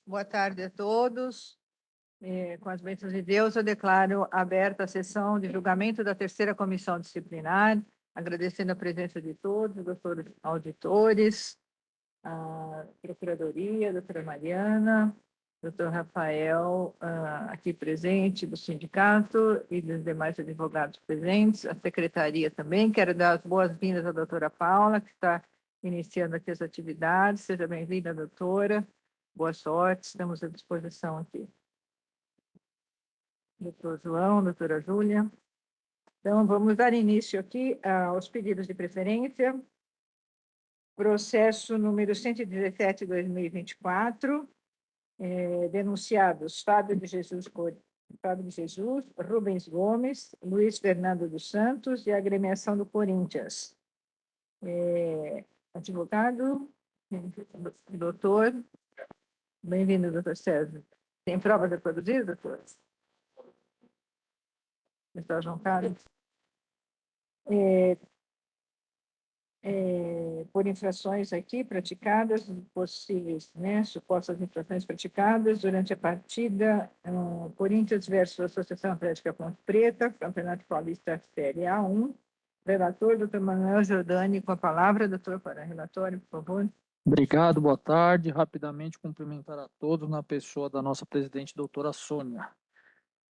Boa tarde a todos. Com as bênçãos de Deus, eu declaro aberta a sessão de julgamento da terceira comissão disciplinar, agradecendo a presença de todos, doutores auditores, a Procuradoria, a doutora Mariana, doutor Rafael, aqui presente do sindicato e dos demais advogados presentes, a secretaria também. Quero dar as boas-vindas à doutora Paula, que está iniciando aqui as atividades. Seja bem-vinda, doutora. Boa sorte, estamos à disposição aqui. Doutor João, doutora Júlia. Então, vamos dar início aqui aos pedidos de preferência. Processo número 117, 2024, denunciados Fábio de Jesus, Rubens Gomes, Luiz Fernando dos Santos e a agremiação do Corinthians. Advogado, doutor, bem-vindo, doutor César. Tem provas a produzir, doutor? Doutor João Carlos? Por infrações aqui praticadas, possíveis, né, supostas infrações praticadas durante a partida Corinthians versus Associação Atlética Ponte Preta, Campeonato Paulista Série A1. Relator, doutor Manuel Giordani, com a palavra, doutor, para relatório, por favor. Obrigado, boa tarde. Rapidamente cumprimentar a todos na pessoa da nossa presidente, doutora Sônia.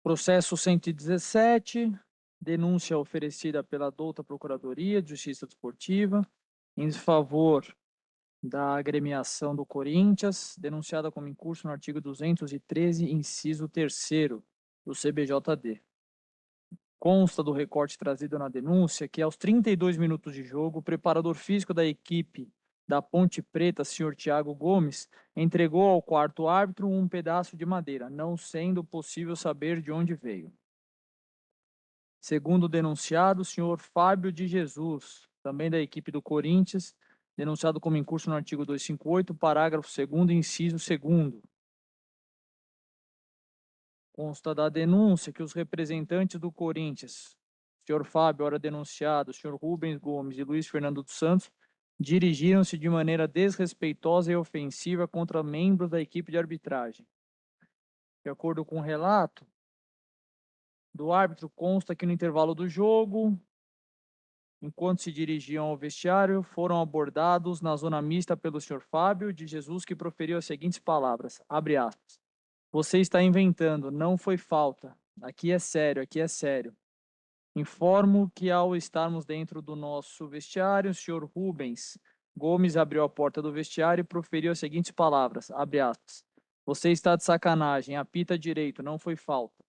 Processo 117, denúncia oferecida pela douta Procuradoria de Justiça Desportiva em favor da agremiação do Corinthians, denunciada como incurso no artigo 213, inciso 3º do CBJD. Consta do recorte trazido na denúncia que aos 32 minutos de jogo, o preparador físico da equipe da Ponte Preta, senhor Tiago Gomes, entregou ao quarto árbitro um pedaço de madeira, não sendo possível saber de onde veio. Segundo o denunciado, o senhor Fábio de Jesus, também da equipe do Corinthians, denunciado como incurso no artigo 258, parágrafo 2º, inciso 2º. Consta da denúncia que os representantes do Corinthians, senhor Fábio, ora denunciado, senhor Rubens Gomes e Luiz Fernando dos Santos, dirigiram-se de maneira desrespeitosa e ofensiva contra membros da equipe de arbitragem. De acordo com o relato do árbitro, consta que no intervalo do jogo, enquanto se dirigiam ao vestiário, foram abordados na zona mista pelo senhor Fábio de Jesus, que proferiu as seguintes palavras, abre aspas, você está inventando, não foi falta, aqui é sério, aqui é sério. Informo que ao estarmos dentro do nosso vestiário, o senhor Rubens Gomes abriu a porta do vestiário e proferiu as seguintes palavras, abre aspas, você está de sacanagem, apita direito, não foi falta.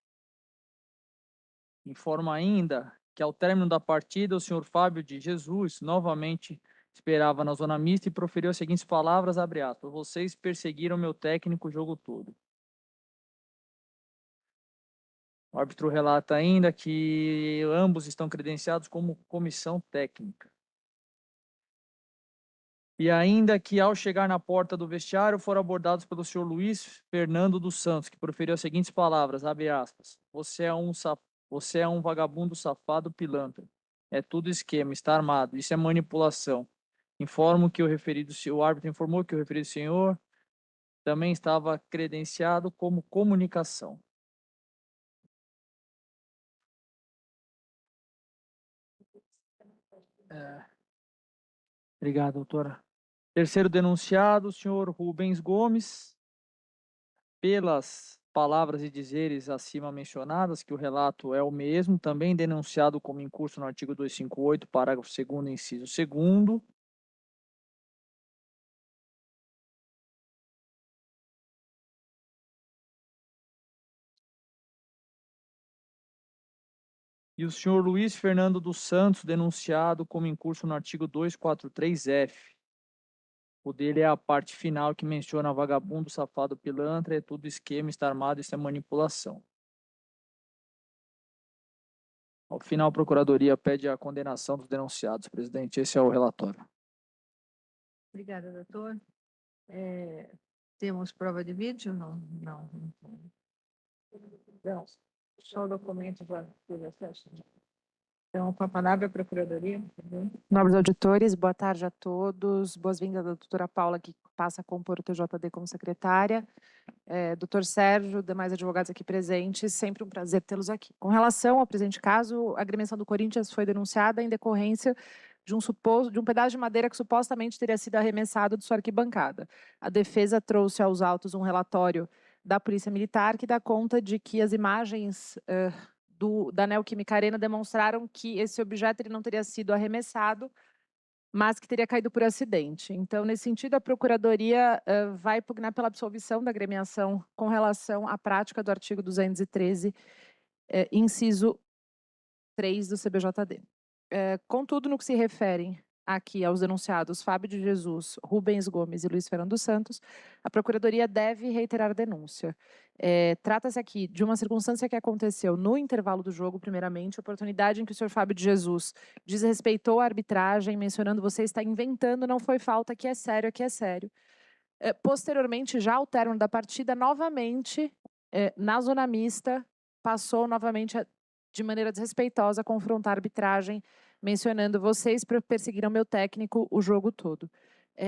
Informa ainda que ao término da partida, o senhor Fábio de Jesus novamente esperava na zona mista e proferiu as seguintes palavras, abre aspas, vocês perseguiram meu técnico o jogo todo. O árbitro relata ainda que ambos estão credenciados como comissão técnica. E ainda que, ao chegar na porta do vestiário, foram abordados pelo senhor Luiz Fernando dos Santos, que proferiu as seguintes palavras, abre aspas, você é um vagabundo safado pilantra. É tudo esquema, está armado, isso é manipulação. Informo que o árbitro informou que o referido senhor também estava credenciado como comunicação. Obrigado, doutora. Terceiro denunciado, o senhor Rubens Gomes, pelas palavras e dizeres acima mencionadas, que o relato é o mesmo, também denunciado como incurso no artigo 258, parágrafo 2º, inciso 2º. E o senhor Luiz Fernando dos Santos, denunciado como incurso no artigo 243-F. O dele é a parte final que menciona vagabundo, safado, pilantra, é tudo esquema, está armado, isso é manipulação. Ao final, a Procuradoria pede a condenação dos denunciados. Presidente, esse é o relatório. Obrigada, doutor. Temos prova de vídeo? Não. Não. Só o documento para ter acesso. Então, com a palavra, a Procuradoria. Por favor. Nobres auditores, boa tarde a todos. Boas-vindas à doutora Paula, que passa a compor o TJD como secretária. Doutor Sérgio, demais advogados aqui presentes, sempre um prazer tê-los aqui. Com relação ao presente caso, a agremiação do Corinthians foi denunciada em decorrência de um pedaço de madeira que supostamente teria sido arremessado de sua arquibancada. A defesa trouxe aos autos um relatório da Polícia Militar que dá conta de que as imagens da Neoquímica Arena demonstraram que esse objeto ele não teria sido arremessado, mas que teria caído por acidente. Então, nesse sentido, a Procuradoria vai pugnar pela absolvição da agremiação com relação à prática do artigo 213, inciso 3 do CBJD. Contudo, no que se refere aqui aos denunciados Fábio de Jesus, Rubens Gomes e Luiz Fernando Santos, a Procuradoria deve reiterar a denúncia. Trata-se aqui de uma circunstância que aconteceu no intervalo do jogo, primeiramente, oportunidade em que o senhor Fábio de Jesus desrespeitou a arbitragem, mencionando você está inventando, não foi falta, aqui é sério, aqui é sério. Posteriormente, já ao término da partida, novamente, na zona mista, passou novamente de maneira desrespeitosa a confrontar a arbitragem, mencionando vocês perseguiram meu técnico o jogo todo.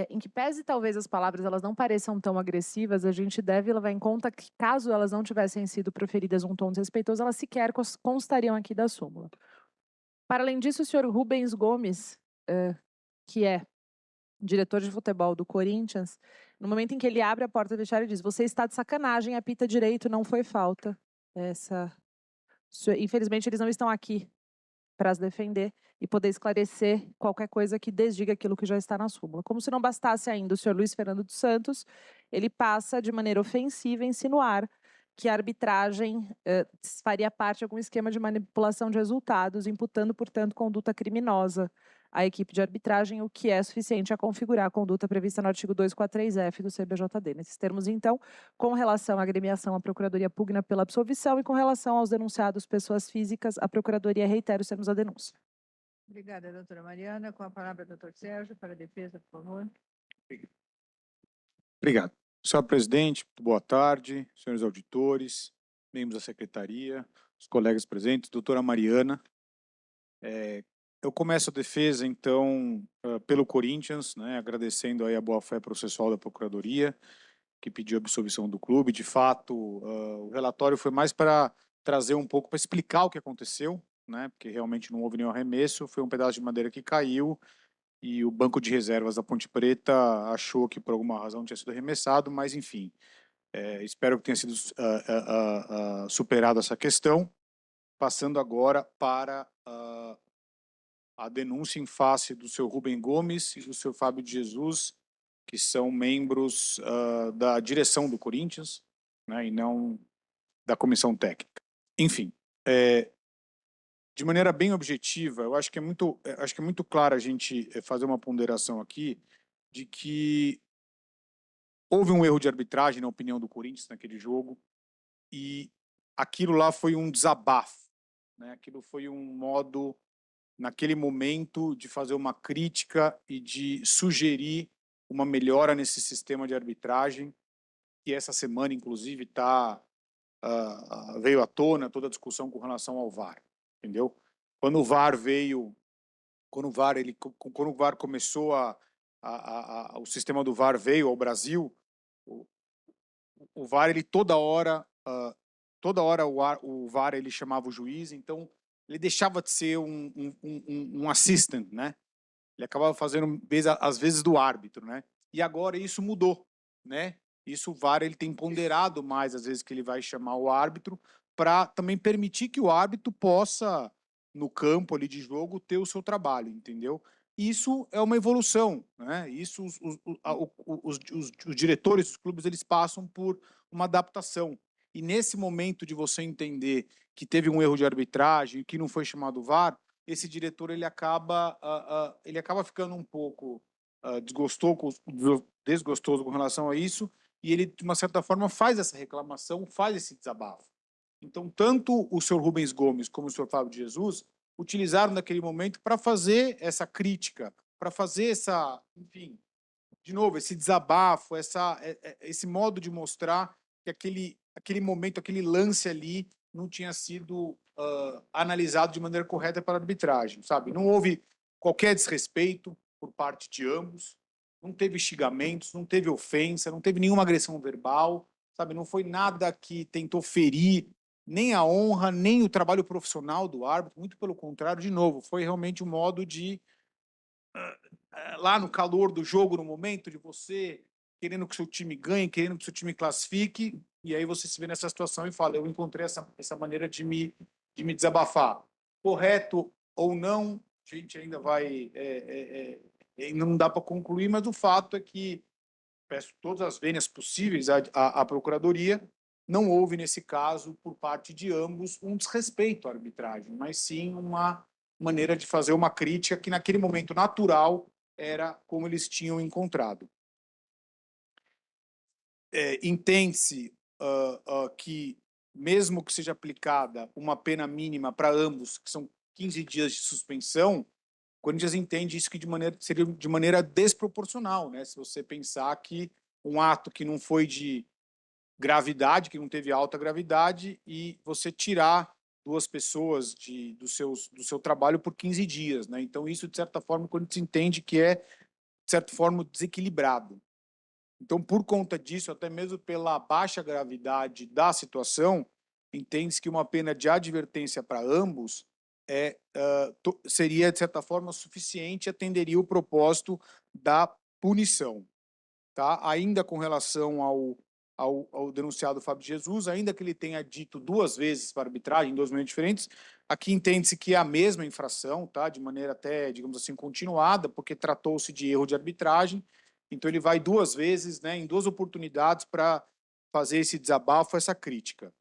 Em que pese talvez as palavras elas não pareçam tão agressivas, a gente deve levar em conta que caso elas não tivessem sido proferidas um tom desrespeitoso, elas sequer constariam aqui da súmula. Para além disso, o senhor Rubens Gomes, que é diretor de futebol do Corinthians, no momento em que ele abre a porta do vestiário, ele diz: você está de sacanagem, apita direito, não foi falta. Infelizmente, eles não estão aqui para se defender e poder esclarecer qualquer coisa que desdiga aquilo que já está na súmula. Como se não bastasse ainda, o senhor Luiz Fernando dos Santos, ele passa de maneira ofensiva a insinuar que a arbitragem faria parte de algum esquema de manipulação de resultados, imputando, portanto, conduta criminosa à equipe de arbitragem, o que é suficiente a configurar a conduta prevista no artigo 243-F do CBJD. Nesses termos, então, com relação à agremiação, a Procuradoria pugna pela absolvição e com relação aos denunciados pessoas físicas, a Procuradoria reitera os termos da denúncia. Obrigada, doutora Mariana. Com a palavra, doutor Sérgio, para a defesa, por favor. Obrigado. Senhor presidente, boa tarde, senhores auditores, membros da secretaria, os colegas presentes, doutora Mariana. Eu começo a defesa, então, pelo Corinthians, né, agradecendo aí a boa-fé processual da Procuradoria, que pediu a absolvição do clube. De fato, o relatório foi mais para trazer um pouco, para explicar o que aconteceu, né, porque realmente não houve nenhum arremesso, foi um pedaço de madeira que caiu, e o banco de reservas da Ponte Preta achou que por alguma razão tinha sido arremessado, mas enfim, espero que tenha sido superado essa questão. Passando agora para a denúncia em face do seu Rubem Gomes e do seu Fábio de Jesus, que são membros da direção do Corinthians, né, e não da comissão técnica. Enfim, de maneira bem objetiva, eu acho que é muito claro a gente fazer uma ponderação aqui de que houve um erro de arbitragem, na opinião do Corinthians, naquele jogo, e aquilo lá foi um desabafo, né? Aquilo foi um modo, naquele momento, de fazer uma crítica e de sugerir uma melhora nesse sistema de arbitragem, que essa semana, inclusive, veio à tona toda a discussão com relação ao VAR, entendeu? Quando o VAR começou o sistema do VAR veio ao Brasil, o VAR, ele toda hora o VAR ele chamava o juiz, então ele deixava de ser um assistant, né? Ele acabava fazendo às vezes do árbitro, né? E agora isso mudou, né? Isso o VAR ele tem ponderado mais às vezes que ele vai chamar o árbitro para também permitir que o árbitro possa no campo ali de jogo ter o seu trabalho, entendeu? Isso é uma evolução, né? Isso os diretores dos clubes eles passam por uma adaptação. E nesse momento de você entender que teve um erro de arbitragem, que não foi chamado VAR, esse diretor ele acaba ficando um pouco desgostoso com relação a isso, e ele, de uma certa forma, faz essa reclamação, faz esse desabafo. Então, tanto o senhor Rubens Gomes como o senhor Fábio de Jesus utilizaram naquele momento para fazer essa crítica, para fazer enfim, de novo, esse desabafo, esse modo de mostrar que aquele momento, aquele lance ali não tinha sido analisado de maneira correta pela arbitragem, sabe? Não houve qualquer desrespeito por parte de ambos, não teve xingamentos, não teve ofensa, não teve nenhuma agressão verbal, sabe? Não foi nada que tentou ferir nem a honra, nem o trabalho profissional do árbitro, muito pelo contrário, de novo, foi realmente um modo de, lá no calor do jogo, no momento de você querendo que seu time ganhe, querendo que seu time classifique, e aí você se vê nessa situação e fala, eu encontrei essa maneira de me desabafar. Correto ou não, a gente ainda vai... ainda não dá para concluir, mas o fato é que peço todas as vênias possíveis à Procuradoria, não houve, nesse caso, por parte de ambos, um desrespeito à arbitragem, mas sim uma maneira de fazer uma crítica que, naquele momento natural, era como eles tinham encontrado. Entende-se que, mesmo que seja aplicada uma pena mínima para ambos, que são 15 dias de suspensão, o Corinthians entende isso que seria de maneira desproporcional, né? Se você pensar que um ato que não foi de gravidade, que não teve alta gravidade, e você tirar duas pessoas do seu trabalho por 15 dias, né? Então isso, de certa forma, o Corinthians entende que é, de certa forma, desequilibrado. Então, por conta disso, até mesmo pela baixa gravidade da situação, entende-se que uma pena de advertência para ambos seria, de certa forma, suficiente e atenderia o propósito da punição. Tá? Ainda com relação ao denunciado Fábio Jesus, ainda que ele tenha dito duas vezes para a arbitragem, em dois momentos diferentes, aqui entende-se que é a mesma infração, tá? De maneira até, digamos assim, continuada, porque tratou-se de erro de arbitragem, então ele vai duas vezes, né, em duas oportunidades para fazer esse desabafo, essa crítica.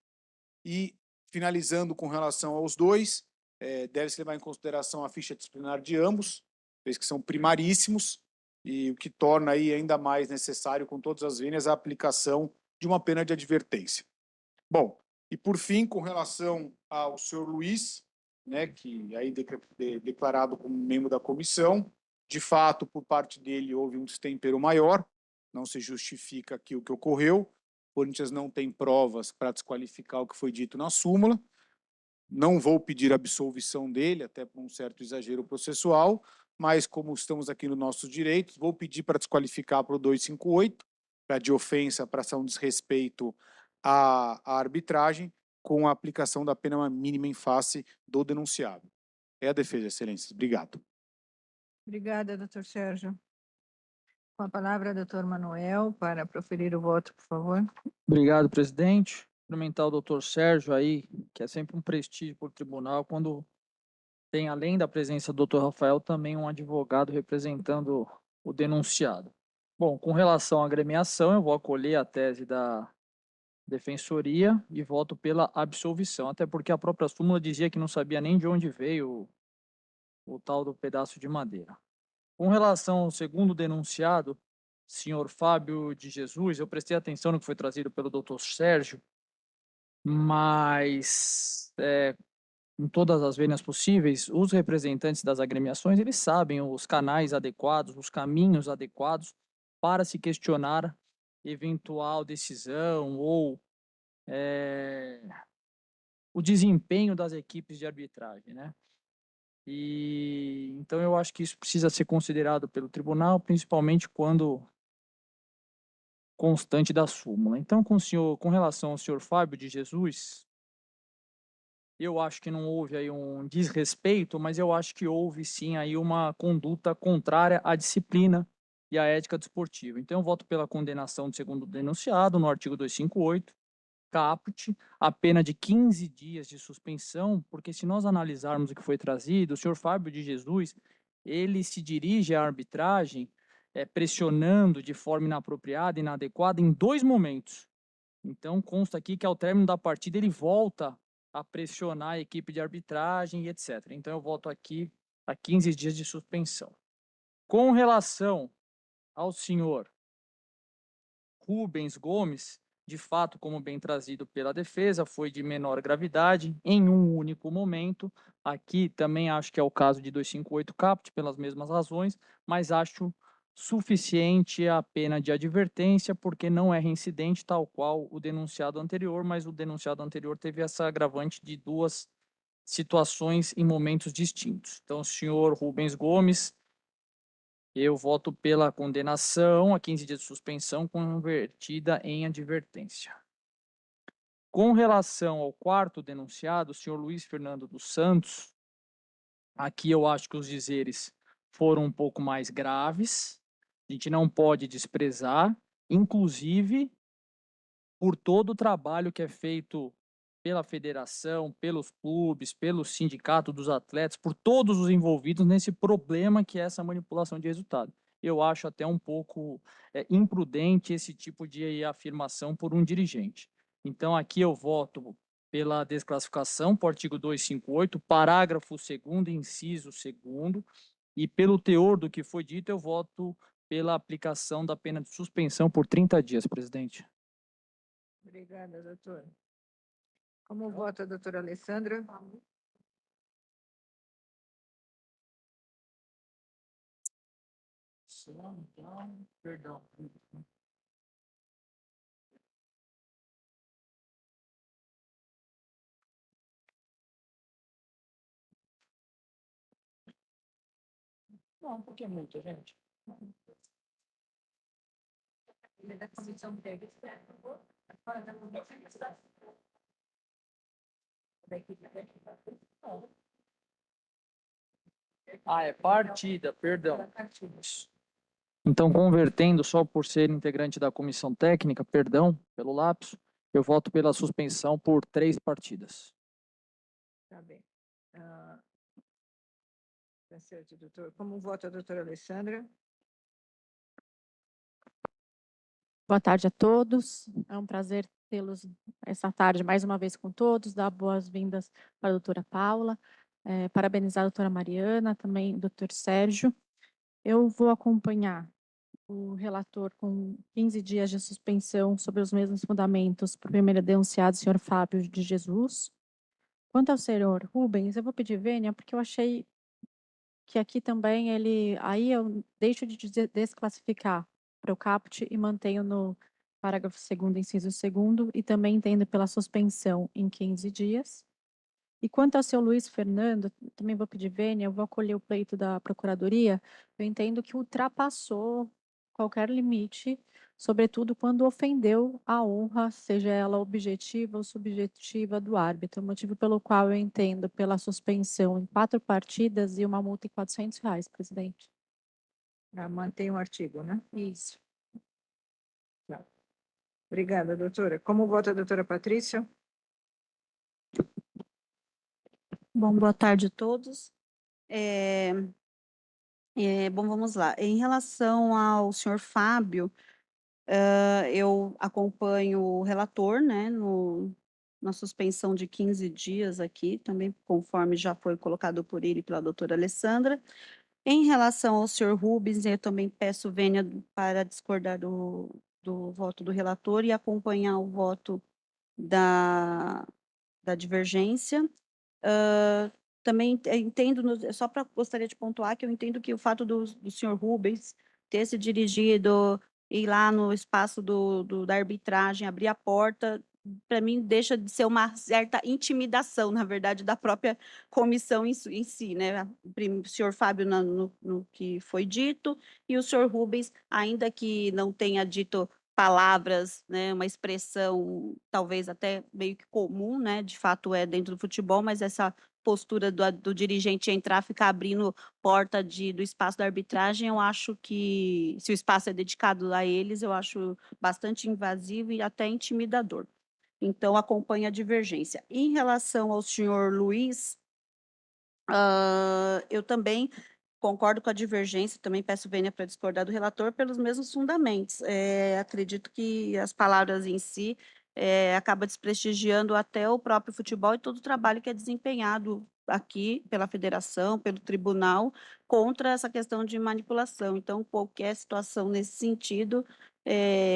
E, finalizando com relação aos dois, deve-se levar em consideração a ficha disciplinar de ambos, vez que são primaríssimos, e o que torna aí ainda mais necessário, com todas as vênias, a aplicação de uma pena de advertência. Bom, e por fim, com relação ao senhor Luiz, né, que aí declarado como membro da comissão, de fato, por parte dele houve um destempero maior, não se justifica aqui o que ocorreu, o Corinthians não tem provas para desqualificar o que foi dito na súmula, não vou pedir absolvição dele, até por um certo exagero processual, mas como estamos aqui nos nossos direitos, vou pedir para desqualificar para o 258, para de ofensa, para ação de desrespeito à arbitragem, com a aplicação da pena mínima em face do denunciado. É a defesa, excelências. Obrigado. Obrigada, doutor Sérgio. Com a palavra, doutor Manuel, para proferir o voto, por favor. Obrigado, presidente. Cumprimentar o doutor Sérgio aí, que é sempre um prestígio para o tribunal, quando tem, além da presença do doutor Rafael, também um advogado representando o denunciado. Bom, com relação à agremiação, eu vou acolher a tese da defensoria e voto pela absolvição, até porque a própria súmula dizia que não sabia nem de onde veio o tal do pedaço de madeira. Com relação ao segundo denunciado, senhor Fábio de Jesus, eu prestei atenção no que foi trazido pelo doutor Sérgio, mas em todas as vênias possíveis, os representantes das agremiações, eles sabem os canais adequados, os caminhos adequados para se questionar eventual decisão ou o desempenho das equipes de arbitragem, né? E então eu acho que isso precisa ser considerado pelo tribunal, principalmente quando constante da súmula. Então, com relação ao senhor Fábio de Jesus, eu acho que não houve aí um desrespeito, mas eu acho que houve sim aí uma conduta contrária à disciplina e à ética desportiva. Então, eu voto pela condenação do segundo denunciado no artigo 258, caput, a pena de 15 dias de suspensão, porque se nós analisarmos o que foi trazido, o senhor Fábio de Jesus, ele se dirige à arbitragem pressionando de forma inapropriada, inadequada, em dois momentos. Então, consta aqui que ao término da partida ele volta a pressionar a equipe de arbitragem e etc. Então, eu voto aqui a 15 dias de suspensão. Com relação ao senhor Rubens Gomes, de fato, como bem trazido pela defesa, foi de menor gravidade em um único momento. Aqui também acho que é o caso de 258 caput, pelas mesmas razões, mas acho suficiente a pena de advertência, porque não é reincidente, tal qual o denunciado anterior, mas o denunciado anterior teve essa agravante de duas situações em momentos distintos. Então, senhor Rubens Gomes, eu voto pela condenação a 15 dias de suspensão convertida em advertência. Com relação ao quarto denunciado, o senhor Luiz Fernando dos Santos, aqui eu acho que os dizeres foram um pouco mais graves, a gente não pode desprezar, inclusive por todo o trabalho que é feito pela federação, pelos clubes, pelo sindicato dos atletas, por todos os envolvidos nesse problema que é essa manipulação de resultado. Eu acho até um pouco imprudente esse tipo de afirmação por um dirigente. Então, aqui eu voto pela desclassificação, por artigo 258, parágrafo 2º, inciso 2º, e pelo teor do que foi dito, eu voto pela aplicação da pena de suspensão por 30 dias, presidente. Obrigada, doutora. Como vota a doutora Alessandra? Perdão. Não, porque é muito, gente. Ah, é partida, perdão. Então, convertendo só por ser integrante da comissão técnica, perdão pelo lapso, eu voto pela suspensão por 3 partidas. Tá bem. Tá certo, doutor. Como vota a doutora Alessandra? Boa tarde a todos. É um prazer tê-los essa tarde mais uma vez com todos. Dar boas-vindas para a doutora Paula, parabenizar a doutora Mariana, também o doutor Sérgio. Eu vou acompanhar o relator com 15 dias de suspensão sobre os mesmos fundamentos para o primeiro denunciado, senhor Fábio de Jesus. Quanto ao senhor Rubens, eu vou pedir vênia, porque eu achei que aqui também aí eu deixo de desclassificar para o caput e mantenho no parágrafo 2º, inciso 2º, e também entendo pela suspensão em 15 dias. E quanto ao seu Luiz Fernando, também vou pedir vênia, eu vou acolher o pleito da Procuradoria, eu entendo que ultrapassou qualquer limite, sobretudo quando ofendeu a honra, seja ela objetiva ou subjetiva do árbitro, motivo pelo qual eu entendo pela suspensão em 4 partidas e uma multa em R$ 400, presidente. Mantém o artigo, né? Isso. Obrigada, doutora. Como vota a doutora Patrícia? Bom, boa tarde a todos. Bom, vamos lá. Em relação ao senhor Fábio, eu acompanho o relator, né, na suspensão de 15 dias aqui, também conforme já foi colocado por ele e pela doutora Alessandra. Em relação ao senhor Rubens, eu também peço vênia para discordar do voto do relator e acompanhar o voto da divergência. Também entendo, só para gostaria de pontuar que eu entendo que o fato do senhor Rubens ter se dirigido, ir lá no espaço da arbitragem, abrir a porta, para mim deixa de ser uma certa intimidação, na verdade, da própria comissão em si, né? O senhor Fábio no que foi dito, e o senhor Rubens, ainda que não tenha dito palavras, né, uma expressão talvez até meio que comum, né, de fato é dentro do futebol, mas essa postura do dirigente entrar, ficar abrindo porta do espaço da arbitragem, eu acho que, se o espaço é dedicado a eles, eu acho bastante invasivo e até intimidador. Então, acompanha a divergência. Em relação ao senhor Luiz, eu também concordo com a divergência, também peço vênia para discordar do relator pelos mesmos fundamentos. Acredito que as palavras em si acaba desprestigiando até o próprio futebol e todo o trabalho que é desempenhado aqui pela federação, pelo tribunal, contra essa questão de manipulação. Então, qualquer situação nesse sentido,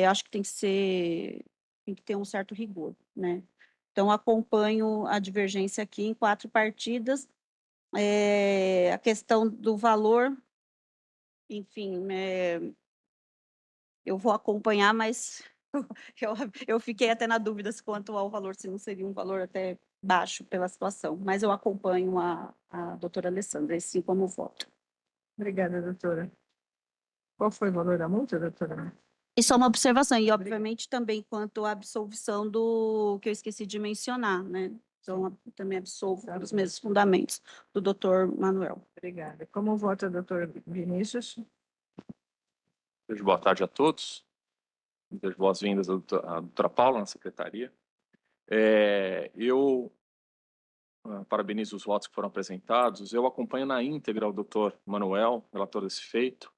acho que tem que ter um certo rigor, né? Então, acompanho a divergência aqui em 4 partidas. A questão do valor, enfim, eu vou acompanhar, mas Eu fiquei até na dúvida se quanto ao valor, se não seria um valor até baixo pela situação, mas eu acompanho a doutora Alessandra, e sim como voto. Obrigada, doutora. Qual foi o valor da multa, doutora? E só uma observação, e obviamente também quanto à absolvição do que eu esqueci de mencionar, né? Então, eu também absolvo pelos mesmos fundamentos do doutor Manuel. Obrigada. Como vota, doutor Vinícius? Desejo boa tarde a todos. Desejo boas-vindas à doutora Paula na secretaria. Eu parabenizo os votos que foram apresentados. Eu acompanho na íntegra o doutor Manuel, relator desse feito.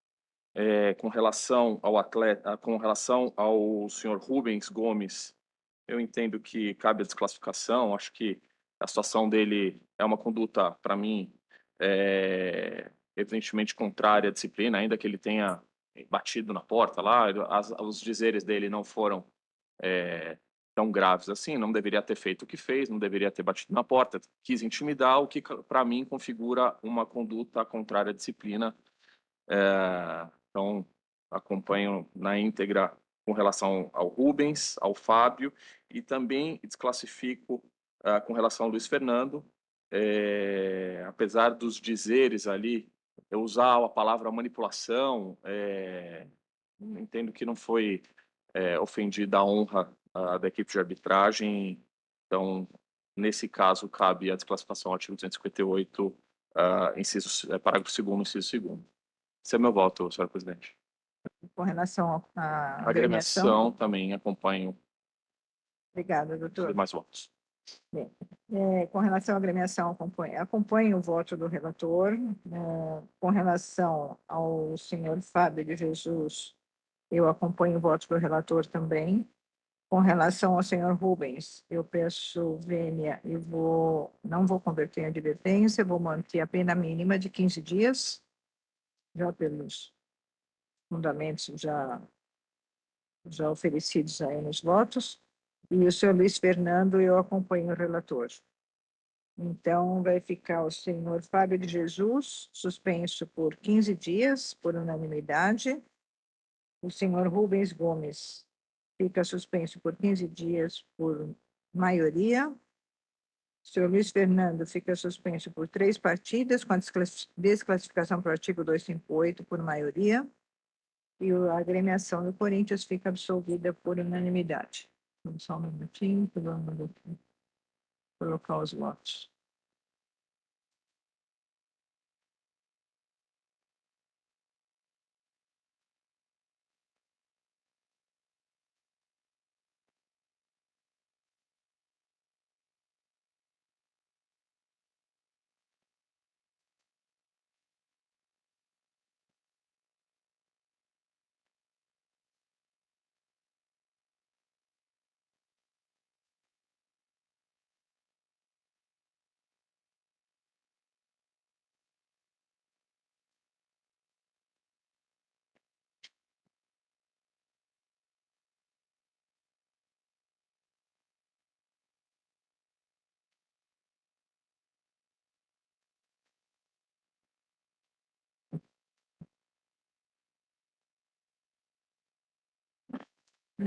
Com relação ao atleta, com relação ao senhor Rubens Gomes, eu entendo que cabe a desclassificação. Acho que a situação dele é uma conduta, para mim, evidentemente contrária à disciplina, ainda que ele tenha batido na porta lá, os dizeres dele não foram tão graves assim, não deveria ter feito o que fez, não deveria ter batido na porta, quis intimidar, o que para mim configura uma conduta contrária à disciplina. Então, acompanho na íntegra com relação ao Rubens, ao Fábio, e também desclassifico com relação ao Luiz Fernando, apesar dos dizeres ali, eu usar a palavra manipulação, entendo que não foi ofendida a honra da equipe de arbitragem, então, nesse caso, cabe a desclassificação ao artigo 258, parágrafo 2º, inciso 2º. Esse é meu voto, senhora presidente. Com relação à A agremiação? agremiação também acompanho Obrigada, os doutor. demais votos. Com relação à agremiação, acompanho o voto do relator. Com relação ao senhor Fábio de Jesus, eu acompanho o voto do relator também. Com relação ao senhor Rubens, eu peço vênia e não vou converter em advertência, vou manter a pena mínima de 15 dias, já pelos fundamentos já oferecidos aí nos votos. E o senhor Luiz Fernando, eu acompanho o relator. Então, vai ficar o senhor Fábio de Jesus, suspenso por 15 dias, por unanimidade. O senhor Rubens Gomes fica suspenso por 15 dias, por maioria. O senhor Luiz Fernando fica suspenso por 3 partidas, com a desclassificação para o artigo 258, por maioria. E a agremiação do Corinthians fica absolvida por unanimidade. Vamos só um minutinho, vamos colocar os votos.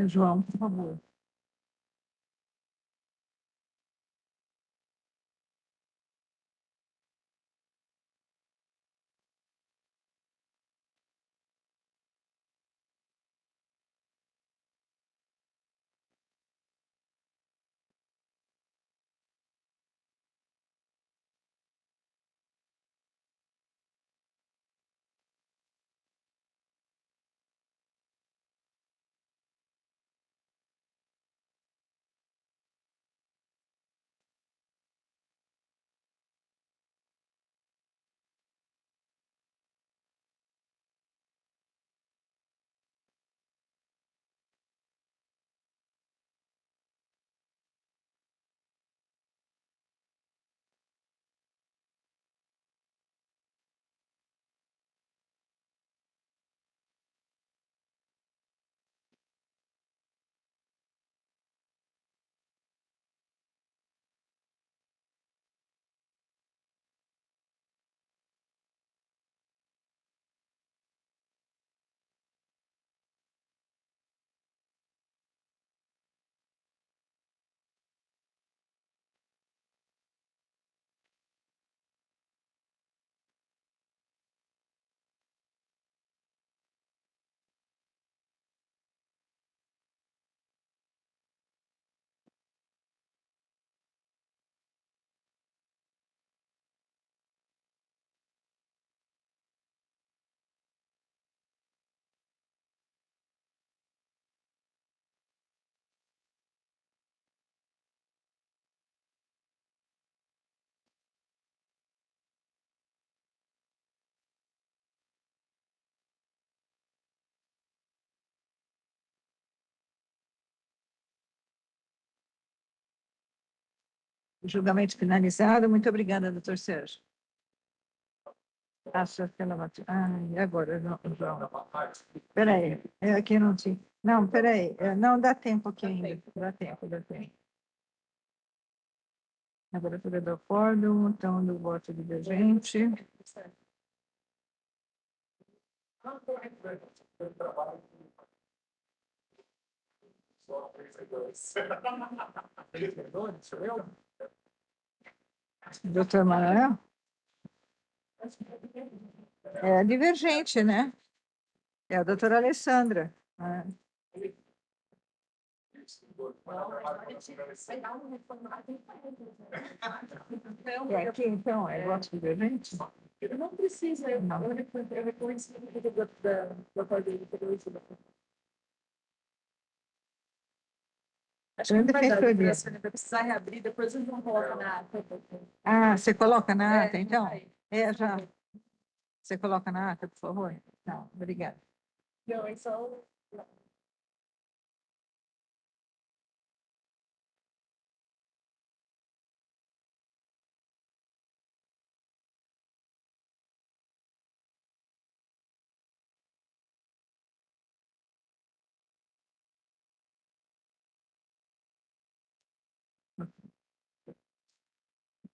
João, por favor. Julgamento finalizado. Muito obrigada, doutor Sérgio. Acho que ela vai... e agora? Não. Peraí, aqui não tinha... Não, peraí. Não, dá tempo aqui ainda. Dá tempo. Abertura do acordo, então, do voto divergente. Doutor Manuel? É divergente, né? É a doutora Alessandra. É aqui, então, é voto divergente? Não precisa, não. Eu reconheci da Acho que não vai dar, vai precisar reabrir, depois eles vão colocar na ata. Ah, você coloca na ata, então? Já. Você coloca na ata, por favor? Não, obrigada. Não, é só...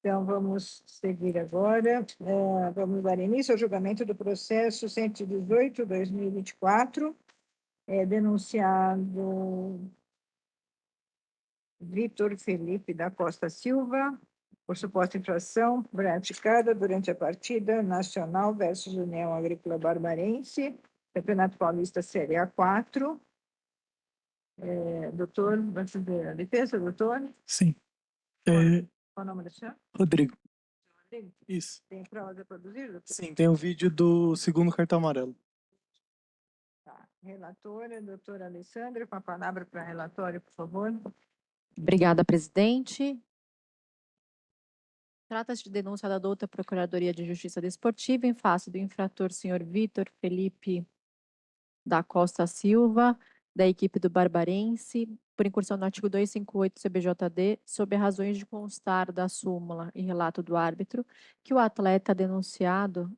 Então, vamos seguir agora. Vamos dar início ao julgamento do processo 118/2024, denunciado Vitor Felipe da Costa Silva, por suposta infração praticada durante a partida Nacional versus União Agrícola Barbarense, Campeonato Paulista Série A4. Doutor, vai fazer a defesa, doutor? Sim. Qual o nome do senhor? Rodrigo. Rodrigo? Isso. Tem prova a produzir, doutor? Sim, tem o vídeo do segundo cartão amarelo. Tá. Relatora, doutora Alessandra, com a palavra para relatório, por favor. Obrigada, presidente. Trata-se de denúncia da douta Procuradoria de Justiça Desportiva em face do infrator senhor Vitor Felipe da Costa Silva, da equipe do Barbarense, por incursão no artigo 258 CBJD, sob razões de constar da súmula e relato do árbitro, que o atleta denunciado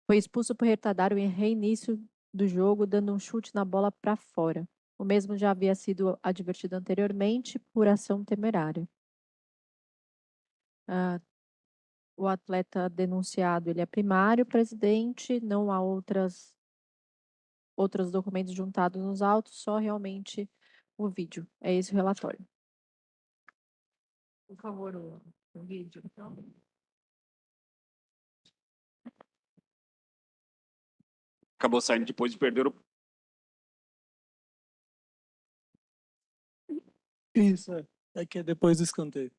foi expulso por retardar o reinício do jogo, dando um chute na bola para fora. O mesmo já havia sido advertido anteriormente por ação temerária. O atleta denunciado, ele é primário, presidente, não há outros documentos juntados nos autos, só realmente o vídeo. É esse o relatório. Por favor, o vídeo, então. Acabou saindo depois de perder o... Isso, é. É que é depois do escanteio.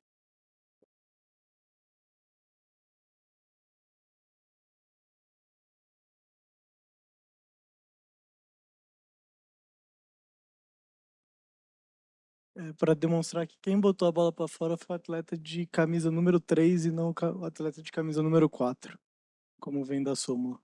Para demonstrar que quem botou a bola para fora foi o atleta de camisa número 3 e não o atleta de camisa número 4, como vem da súmula.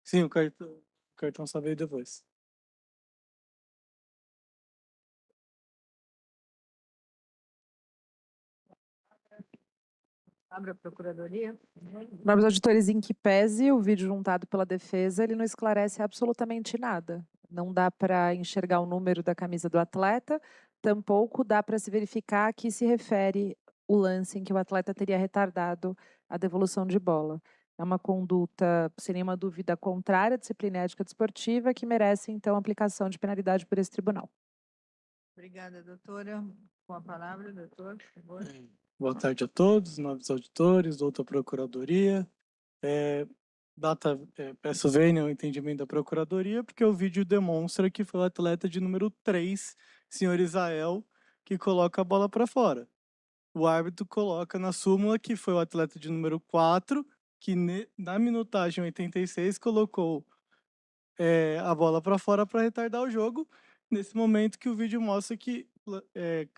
Sim, o cartão só veio depois. Abre a procuradoria. Nobres auditores, em que pese o vídeo juntado pela defesa, ele não esclarece absolutamente nada. Não dá para enxergar o número da camisa do atleta, tampouco dá para se verificar a que se refere o lance em que o atleta teria retardado a devolução de bola. É uma conduta, sem nenhuma dúvida, contrária à disciplina ética desportiva, que merece, então, aplicação de penalidade por esse tribunal. Obrigada, doutora. Com a palavra, doutor, por favor. Boa tarde a todos, nobres auditores, doutora Procuradoria. Peço venha ao entendimento da Procuradoria, porque o vídeo demonstra que foi o atleta de número 3, senhor Isael, que coloca a bola para fora. O árbitro coloca na súmula que foi o atleta de número 4, que na minutagem 86 colocou a bola para fora para retardar o jogo, nesse momento que o vídeo mostra que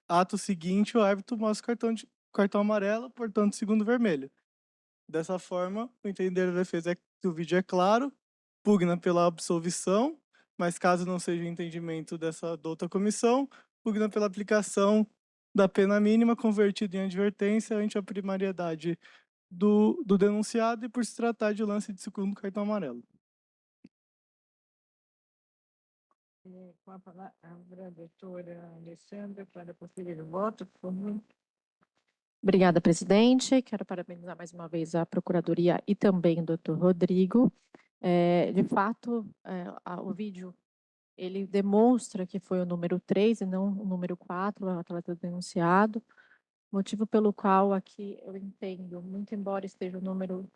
ato seguinte o árbitro mostra cartão amarelo, portanto segundo vermelho. Dessa forma, o entender da defesa é que o vídeo é claro, pugna pela absolvição, mas caso não seja o entendimento da outra comissão, pugna pela aplicação da pena mínima convertida em advertência ante a primariedade do denunciado e por se tratar de lance de segundo cartão amarelo. Com a palavra, a doutora Alessandra, para proferir o voto, por favor. Obrigada, presidente. Quero parabenizar mais uma vez a Procuradoria e também o doutor Rodrigo. De fato, o vídeo ele demonstra que foi o número 3 e não o número 4, o atleta denunciado, motivo pelo qual aqui eu entendo, muito embora esteja o número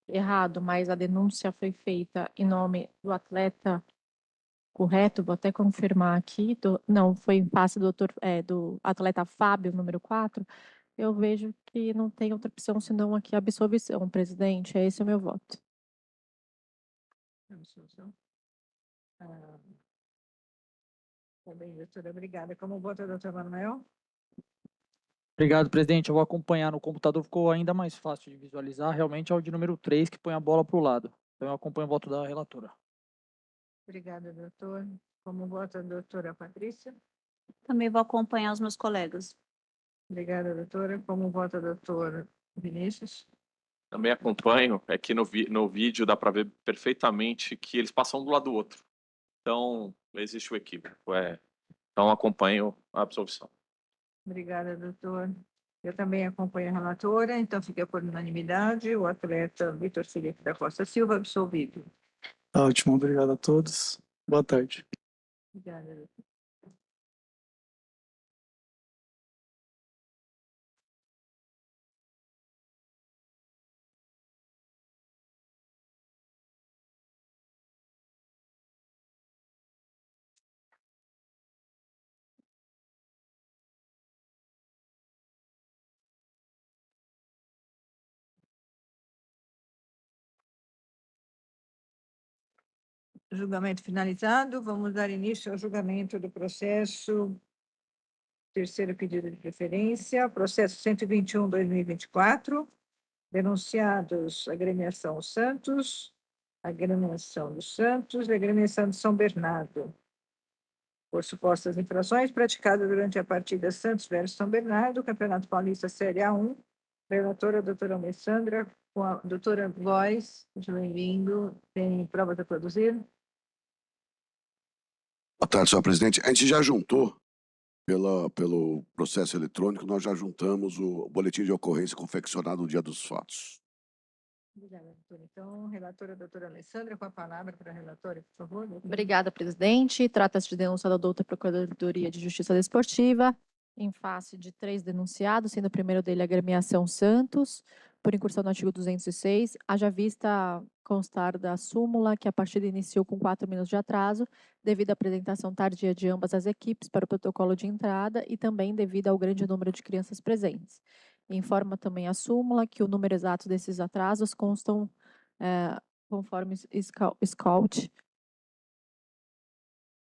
errado, mas a denúncia foi feita em nome do atleta correto, vou até confirmar aqui, não, foi em face do atleta Fábio, número 4, eu vejo que não tem outra opção senão aqui a absolvição, presidente, esse é o meu voto. Absolvição. Tá bem, doutora, obrigada. Como vota, doutor Manuel? Obrigado, presidente. Eu vou acompanhar no computador, ficou ainda mais fácil de visualizar. Realmente é o de número 3 que põe a bola para o lado. Então eu acompanho o voto da relatora. Obrigada, doutor. Como vota a doutora Patrícia? Também vou acompanhar os meus colegas. Obrigada, doutora. Como vota a doutora Vinícius? Também acompanho, é que no vídeo dá para ver perfeitamente que eles passam um do lado do outro. Então, existe o equívoco. Então, acompanho a absolvição. Obrigada, doutor. Eu também acompanho a relatora, então fica por unanimidade o atleta Vitor Felipe da Costa Silva absolvido. Ótimo, obrigado a todos. Boa tarde. Obrigada, doutor. Julgamento finalizado. Vamos dar início ao julgamento do processo. Terceiro pedido de preferência, processo 121/2024. Denunciados: agremiação Santos, agremiação dos Santos e agremiação de São Bernardo, por supostas infrações praticadas durante a partida Santos versus São Bernardo, Campeonato Paulista Série A1. Relatora, a doutora Alessandra, com a doutora Góes, bem-vindo. Tem provas a produzir? Boa tarde, senhor presidente. A gente já juntou, pelo processo eletrônico, nós já juntamos o boletim de ocorrência confeccionado no dia dos fatos. Obrigada, doutora. Então, relatora, a doutora Alessandra, com a palavra para a relatora, por favor. Doutora. Obrigada, presidente. Trata-se de denúncia da doutora Procuradoria de Justiça Desportiva, em face de 3 denunciados, sendo o primeiro dele a agremiação Santos, por incursão no artigo 206, haja vista constar da súmula que a partida iniciou com 4 minutos de atraso, devido à apresentação tardia de ambas as equipes para o protocolo de entrada e também devido ao grande número de crianças presentes. Informa também a súmula que o número exato desses atrasos constam conforme Scout,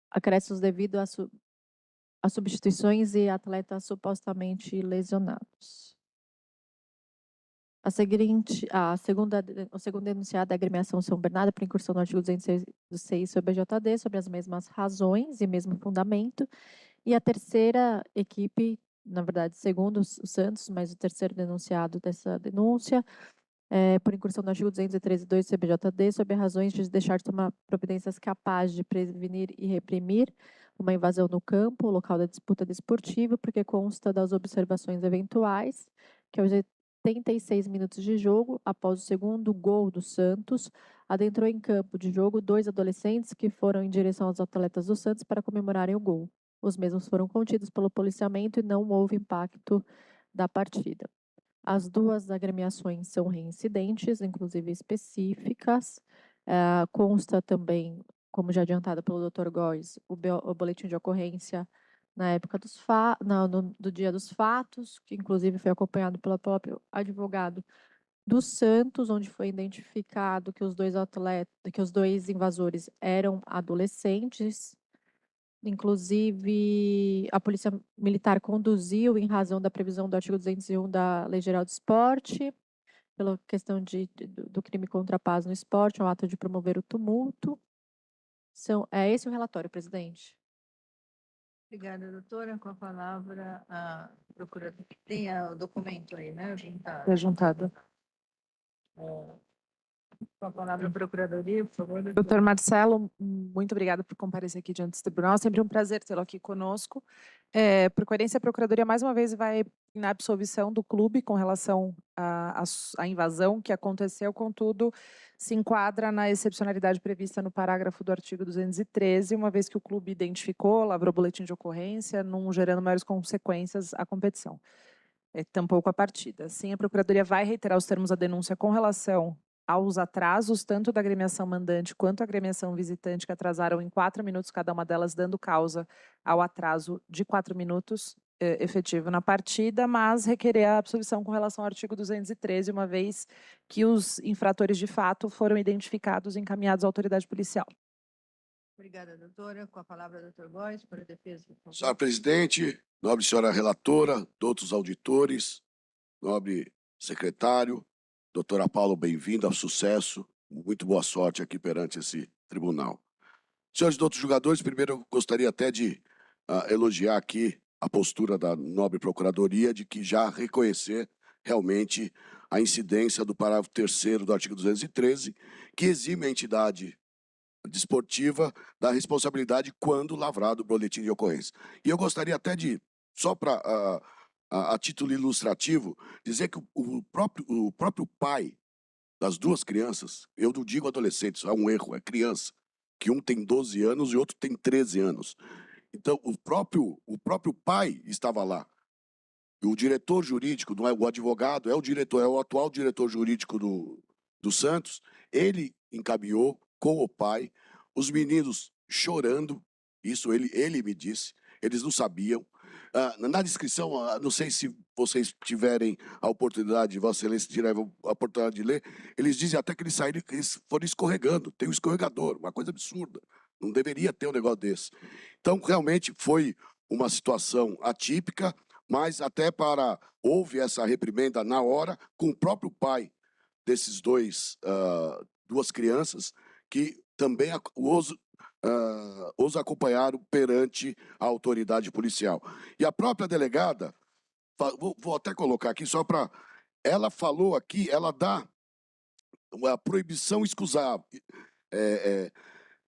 acréscimos devido a substituições e atletas supostamente lesionados. O segundo denunciado é a agremiação São Bernardo por incursão no artigo 206 sobre a JD, sobre as mesmas razões e mesmo fundamento. E a terceira equipe, na verdade, segundo o Santos, mas o terceiro denunciado dessa denúncia, por incursão no artigo 213.2 CBJD, sob razões de deixar de tomar providências capazes de prevenir e reprimir uma invasão no campo, local da disputa desportiva, porque consta das observações eventuais, que aos 86 minutos de jogo, após o segundo gol do Santos, adentrou em campo de jogo 2 adolescentes que foram em direção aos atletas do Santos para comemorarem o gol. Os mesmos foram contidos pelo policiamento e não houve impacto da partida. As 2 agremiações são reincidentes, inclusive específicas. Consta também, como já adiantado pelo Dr. Góes, o boletim de ocorrência na época do dia dos fatos, que inclusive foi acompanhado pelo próprio advogado do Santos, onde foi identificado que os 2 invasores eram adolescentes, Inclusive, a Polícia Militar conduziu, em razão da previsão do artigo 201 da Lei Geral do Esporte, pela questão do crime contra a paz no esporte, um ato de promover o tumulto. É esse o relatório, presidente. Obrigada, doutora. Com a palavra, a procuradora. Tem o documento aí, né? É juntado. Com a palavra, a procuradoria, por favor. Doutor Marcelo, muito obrigada por comparecer aqui diante do tribunal. Sempre um prazer tê-lo aqui conosco. Por coerência, a Procuradoria, mais uma vez, vai na absolvição do clube com relação à invasão que aconteceu, contudo, se enquadra na excepcionalidade prevista no parágrafo do artigo 213, uma vez que o clube identificou, lavrou boletim de ocorrência, não gerando maiores consequências à competição. Tampouco a partida. Sim, a Procuradoria vai reiterar os termos da denúncia com relação aos atrasos, tanto da agremiação mandante quanto da agremiação visitante, que atrasaram em 4 minutos cada uma delas, dando causa ao atraso de 4 minutos efetivo na partida, mas requerer a absolvição com relação ao artigo 213, uma vez que os infratores de fato foram identificados e encaminhados à autoridade policial. Obrigada, doutora. Com a palavra, doutor Góes, para a defesa, por favor. Senhora presidente, nobre senhora relatora, outros auditores, nobre secretário, doutora Paula, bem-vinda, sucesso, muito boa sorte aqui perante esse tribunal. Senhores e outros jogadores, primeiro eu gostaria até de elogiar aqui a postura da nobre procuradoria de que já reconhecer realmente a incidência do parágrafo 3º do artigo 213, que exime a entidade desportiva da responsabilidade quando lavrado o boletim de ocorrência. E eu gostaria até de, só para a título ilustrativo, dizer que o próprio pai das duas crianças, eu não digo adolescentes, é um erro, é criança, que um tem 12 anos e outro tem 13 anos. Então, o próprio pai estava lá. E o diretor jurídico, não é o advogado, é o diretor, é o atual diretor jurídico do Santos, ele encaminhou com o pai, os meninos chorando, isso ele me disse, eles não sabiam. Na descrição, não sei se vocês tiverem a oportunidade, Vossa Excelência tiver a oportunidade de ler, eles dizem até que eles foram escorregando, tem um escorregador, uma coisa absurda, não deveria ter um negócio desse. Então, realmente foi uma situação atípica, mas até houve essa reprimenda na hora com o próprio pai desses duas crianças, que também os acompanharam perante a autoridade policial. E a própria delegada, vou até colocar aqui só para... Ela falou aqui, ela dá uma proibição excusável,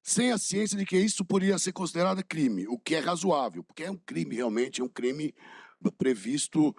sem a ciência de que isso poderia ser considerado crime, o que é razoável, porque é um crime, realmente, é um crime previsto,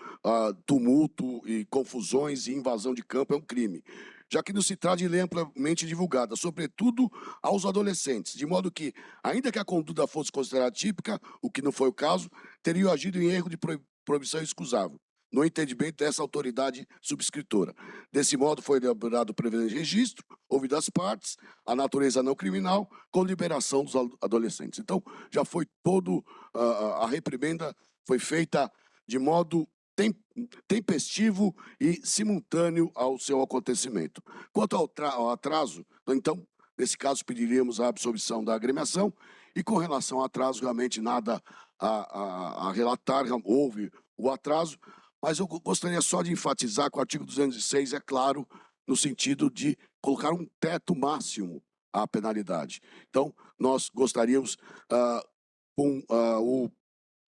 tumulto e confusões e invasão de campo é um crime, já que não se trata de lei amplamente divulgada, sobretudo aos adolescentes, de modo que, ainda que a conduta fosse considerada típica, o que não foi o caso, teriam agido em erro de proibição excusável, no entendimento dessa autoridade subscritora. Desse modo, foi elaborado o presente registro, ouvido as partes, a natureza não criminal, com liberação dos adolescentes. Então, já foi a reprimenda foi feita de modo tempestivo e simultâneo ao seu acontecimento. Quanto ao atraso, então, nesse caso, pediríamos a absolvição da agremiação, e com relação ao atraso, realmente nada a relatar, houve o atraso, mas eu gostaria só de enfatizar que o artigo 206 é claro no sentido de colocar um teto máximo à penalidade. Então, nós gostaríamos, com o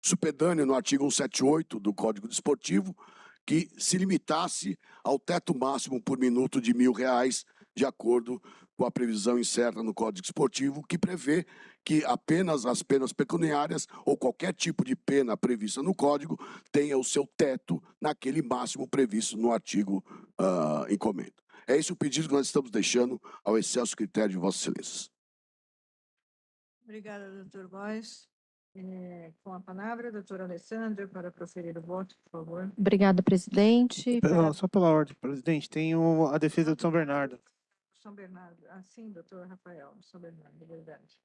supedâneo no artigo 178 do Código Desportivo, que se limitasse ao teto máximo por minuto de R$ 1.000, de acordo com a previsão incerta no Código Desportivo, que prevê que apenas as penas pecuniárias ou qualquer tipo de pena prevista no Código tenha o seu teto naquele máximo previsto no artigo em comento. É esse o pedido que nós estamos deixando ao excelso critério de Vossa Excelência. Obrigada, doutor Góes. Com a palavra, doutor Alessandro, para proferir o voto, por favor. Obrigada, presidente. Só pela ordem, presidente, tem a defesa de São Bernardo. São Bernardo. Sim, doutor Rafael, São Bernardo, verdade.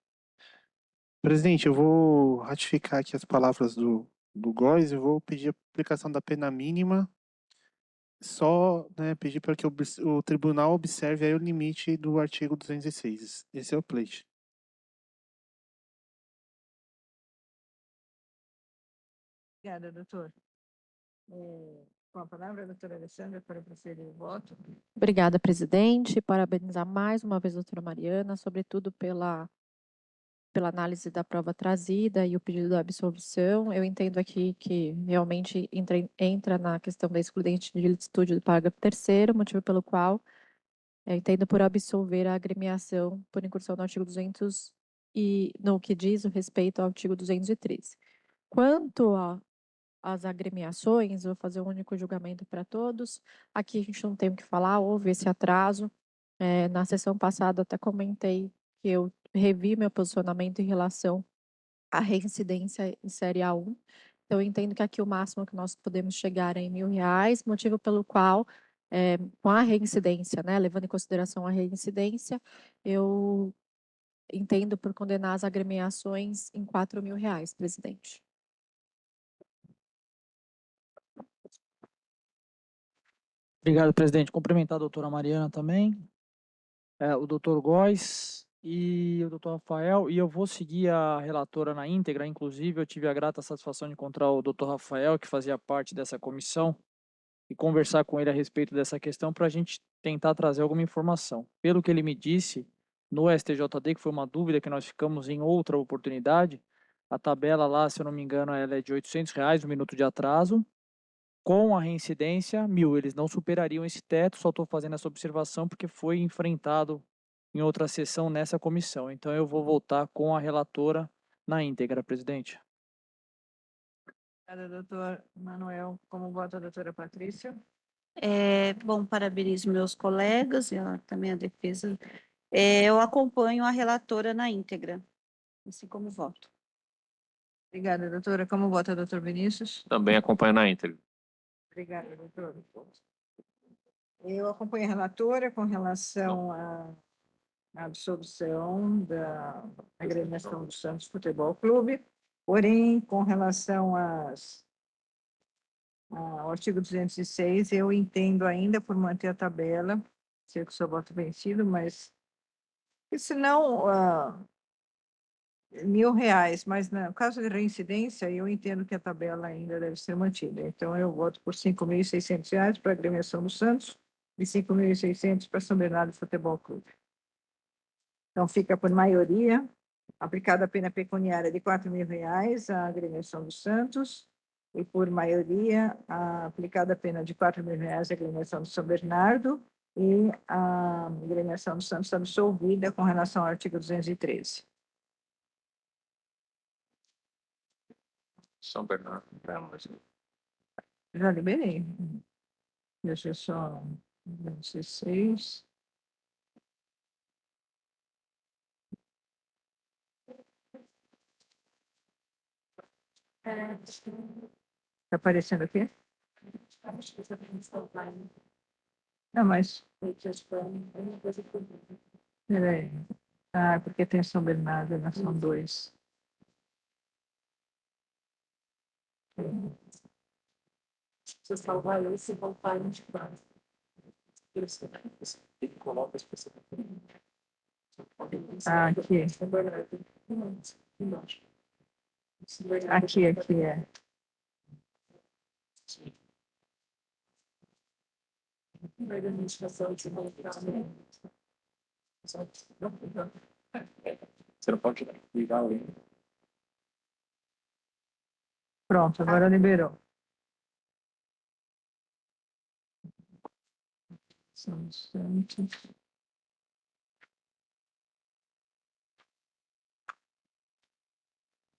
Presidente, eu vou ratificar aqui as palavras do Góes e vou pedir a aplicação da pena mínima, só pedir para que o tribunal observe aí o limite do artigo 206. Esse é o pleito. Obrigada, doutor. Com a palavra, a doutora Alessandra, para proferir o voto. Obrigada, presidente. Parabenizar mais uma vez a doutora Mariana, sobretudo pela análise da prova trazida e o pedido da absolvição. Eu entendo aqui que realmente entra na questão da excludente de licitude do parágrafo 3º, motivo pelo qual eu entendo por absolver a agremiação por incursão no artigo 200 e no que diz o respeito ao artigo 213. Quanto às agremiações, vou fazer um único julgamento para todos. Aqui a gente não tem o que falar, houve esse atraso. Na sessão passada até comentei que eu revi meu posicionamento em relação à reincidência em série A1. Então, eu entendo que aqui o máximo que nós podemos chegar é em R$ 1.000, motivo pelo qual, com a reincidência, né, levando em consideração a reincidência, eu entendo por condenar as agremiações em R$ 4.000, presidente. Obrigado, presidente. Cumprimentar a doutora Mariana também, o doutor Góes e o doutor Rafael. E eu vou seguir a relatora na íntegra. Inclusive, eu tive a grata satisfação de encontrar o doutor Rafael, que fazia parte dessa comissão, e conversar com ele a respeito dessa questão para a gente tentar trazer alguma informação. Pelo que ele me disse, no STJD, que foi uma dúvida que nós ficamos em outra oportunidade, a tabela lá, se eu não me engano, ela é de R$ 800 no minuto de atraso. Com a reincidência, 1.000. Eles não superariam esse teto, só estou fazendo essa observação porque foi enfrentado em outra sessão nessa comissão. Então, eu vou voltar com a relatora na íntegra, presidente. Obrigada, doutor Manuel. Como vota a doutora Patrícia? Bom, parabenizo meus colegas e também a defesa. Eu acompanho a relatora na íntegra, assim como voto. Obrigada, doutora. Como vota o doutor Vinícius? Também acompanho na íntegra. Obrigada, doutora. Eu acompanho a relatora com relação à absolvição da agremiação do Santos Futebol Clube, porém, com relação ao artigo 206, eu entendo ainda por manter a tabela, sei que o seu voto vencido, mas porque senão R$ 1.000, mas no caso de reincidência, eu entendo que a tabela ainda deve ser mantida. Então, eu voto por R$ 5.600 para a agremiação do Santos e 5.600 para São Bernardo Futebol Clube. Então, fica por maioria, aplicada a pena pecuniária de R$ 4.000 à agremiação do Santos, e por maioria, aplicada a pena de R$ 4.000 à agremiação do São Bernardo, e a agremiação do Santos está absolvida com relação ao artigo 213. São Bernardo. Já liberei. Deixa eu só... 16. Está aparecendo aqui? Não, mas... Peraí. Porque tem São Bernardo, né? São dois. Se salvar esse, voltar a 24. Aqui. Aqui é. Você não pode ligar ali. Pronto, agora liberou. São Santos.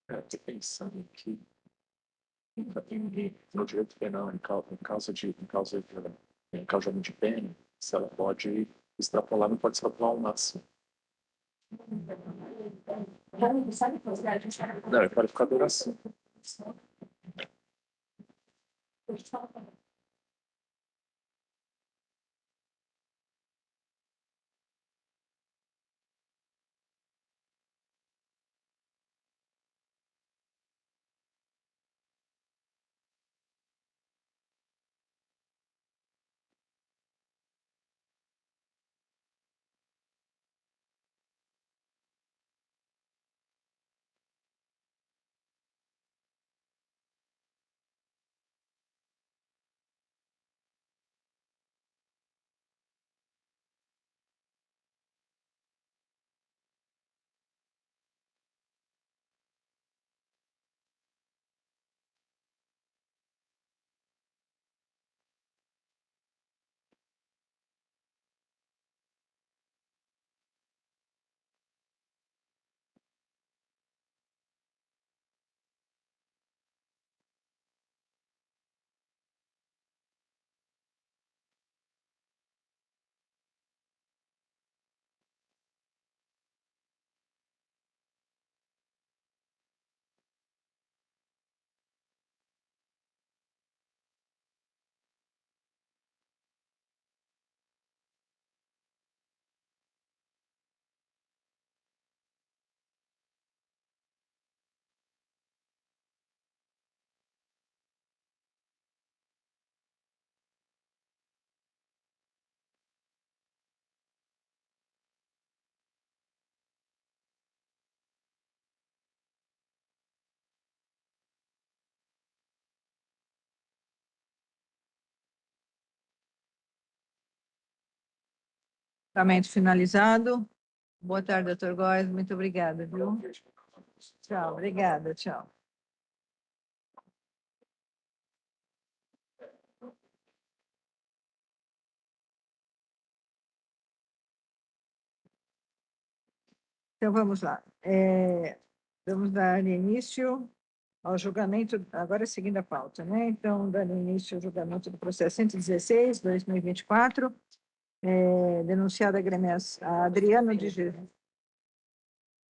Tô pensando que no direito penal, em causa de encaujamento de pena, se ela pode extrapolar, não pode extrapolar ao máximo. Não, é qualificador assim. Julgamento finalizado. Boa tarde, doutor Góes. Muito obrigada, viu? Tchau, obrigada, tchau. Então, vamos lá. Vamos dar início ao julgamento, agora seguindo a pauta, né? Então, dando início ao julgamento do processo 116, 2024, denunciado a Adriano de Jesus.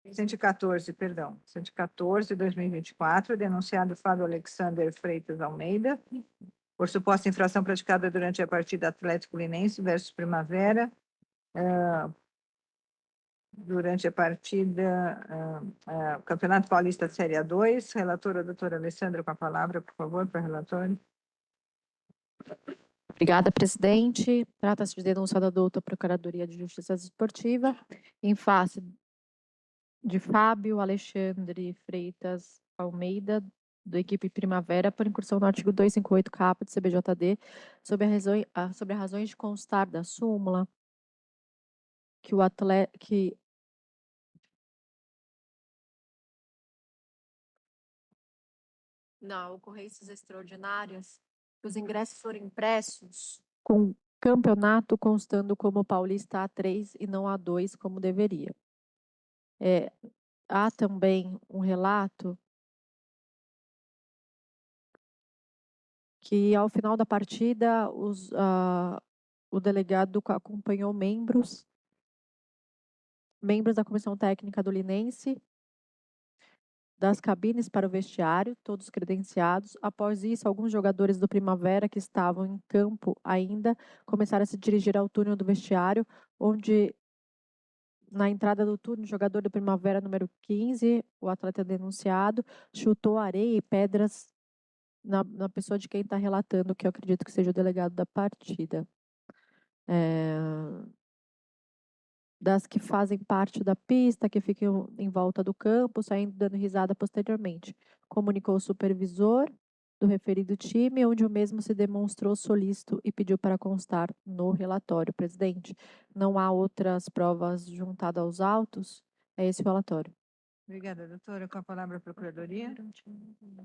114, perdão, 114, 2024, denunciado Fábio Alexander Freitas Almeida, por suposta infração praticada durante a partida Atlético Linense versus Primavera, durante a partida Campeonato Paulista Série A2. Relatora, a doutora Alessandra, com a palavra, por favor, para a relatora. Obrigada, presidente. Trata-se de denúncia da douta Procuradoria de Justiça Desportiva, em face de Fábio Alexandre Freitas Almeida, da equipe Primavera, por incursão no artigo 258 caput do CBJD, sobre razões de constar da súmula que o atleta, na ocorrências extraordinárias, os ingressos foram impressos com campeonato constando como Paulista A3 e não A2, como deveria. Há também um relato que, ao final da partida, o delegado acompanhou membros da comissão técnica do Linense, das cabines para o vestiário, todos credenciados. Após isso, alguns jogadores do Primavera que estavam em campo ainda começaram a se dirigir ao túnel do vestiário, onde, na entrada do túnel, o jogador do Primavera, número 15, o atleta denunciado, chutou areia e pedras na pessoa de quem está relatando, que eu acredito que seja o delegado da partida. Das que fazem parte da pista, que ficam em volta do campo, saindo dando risada posteriormente. Comunicou o supervisor do referido time, onde o mesmo se demonstrou solícito e pediu para constar no relatório. Presidente, não há outras provas juntadas aos autos? É esse o relatório. Obrigada, doutora. Com a palavra, a Procuradoria.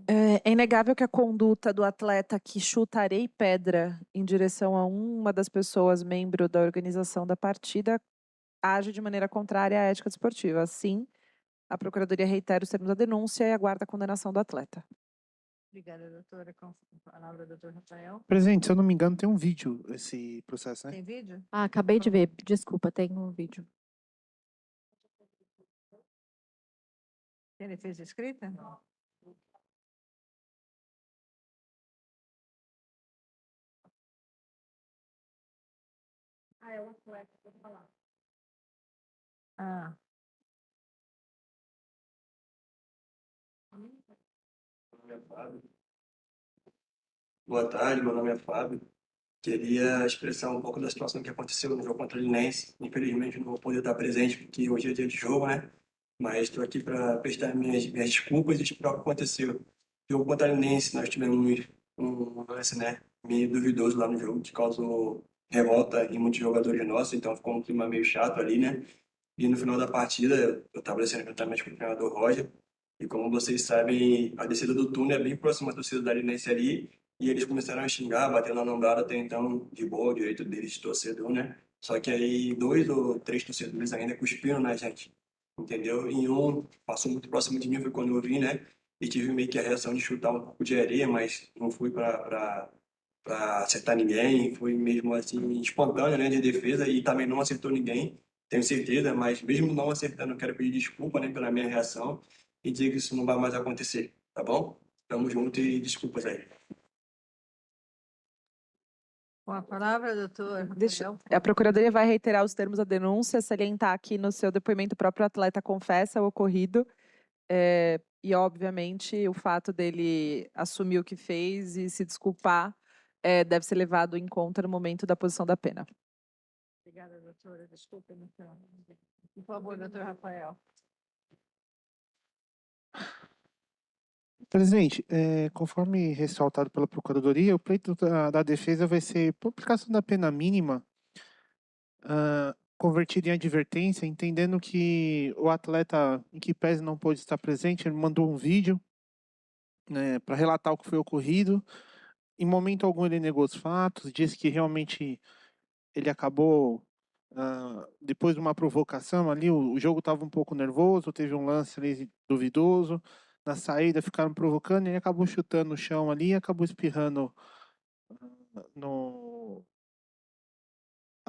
É inegável que a conduta do atleta que chuta areia e pedra em direção a uma das pessoas membro da organização da partida age de maneira contrária à ética desportiva. Assim, a Procuradoria reitera os termos da denúncia e aguarda a condenação do atleta. Obrigada, doutora. Com a palavra, doutor Rafael. Presidente, se eu não me engano, tem um vídeo esse processo, né? Tem vídeo? Acabei de ver. Desculpa, tem um vídeo. Tem defesa escrita? É o atleta, vou falar. Boa tarde, meu nome é Fábio. Queria expressar um pouco da situação que aconteceu no jogo contra o Linense. Infelizmente, não vou poder estar presente, porque hoje é dia de jogo, né? Mas estou aqui para prestar minhas desculpas e explicar o que aconteceu. No jogo contra o Linense, nós tivemos um lance, né, meio duvidoso lá no jogo, que causou revolta em muitos jogadores nossos, então ficou um clima meio chato ali, né? E no final da partida, eu estava descendo juntamente com o treinador Roger, e como vocês sabem, a descida do túnel é bem próxima da torcida da Linense ali, e eles começaram a xingar, batendo na lombrada, até então, de boa, o direito deles de torcedor, né? Só que aí 2 ou 3 torcedores ainda cuspiram na gente, entendeu? E um passou muito próximo de mim, foi quando eu vi, né? E tive meio que a reação de chutar um pouco de areia, mas não fui para acertar ninguém, foi mesmo assim, espontâneo, né, de defesa, e também não acertou ninguém, tenho certeza, mas mesmo não acertando, eu quero pedir desculpa, né, pela minha reação e dizer que isso não vai mais acontecer, tá bom? Tamo junto e desculpas aí. Com a palavra, doutor. A Procuradoria vai reiterar os termos da denúncia, salientar aqui no seu depoimento o próprio atleta confessa o ocorrido, e, obviamente, o fato dele assumir o que fez e se desculpar deve ser levado em conta no momento da posição da pena. Obrigada, doutora. Desculpa, então. Por favor, doutor Rafael. Presidente, conforme ressaltado pela Procuradoria, o pleito da defesa vai ser, por aplicação da pena mínima, convertido em advertência, entendendo que o atleta, em que pese não pôde estar presente, ele mandou um vídeo, né, para relatar o que foi ocorrido. Em momento algum ele negou os fatos, disse que realmente ele acabou, depois de uma provocação ali, o jogo estava um pouco nervoso, teve um lance ali duvidoso, na saída ficaram provocando, e ele acabou chutando no chão ali e acabou espirrando no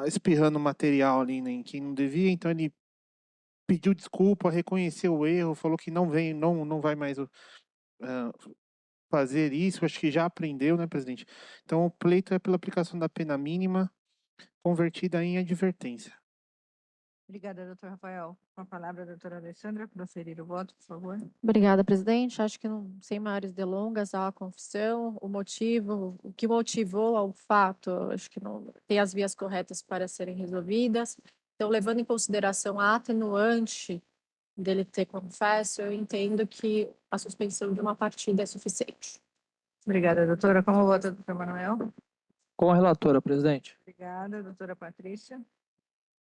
espirrando material ali, né, em quem não devia, então ele pediu desculpa, reconheceu o erro, falou que não vai mais fazer isso, acho que já aprendeu, né, presidente? Então o pleito é pela aplicação da pena mínima, convertida em advertência. Obrigada, doutor Rafael. Com a palavra, a doutora Alessandra, proferir o voto, por favor. Obrigada, presidente. Acho que não, sem maiores delongas, há a confissão, o motivo, o que motivou ao fato, acho que não tem as vias corretas para serem resolvidas. Então, levando em consideração a atenuante dele ter confesso, eu entendo que a suspensão de uma partida é suficiente. Obrigada, doutora. Como vota, doutor Manuel? Com a relatora, presidente. Obrigada, doutora Patrícia.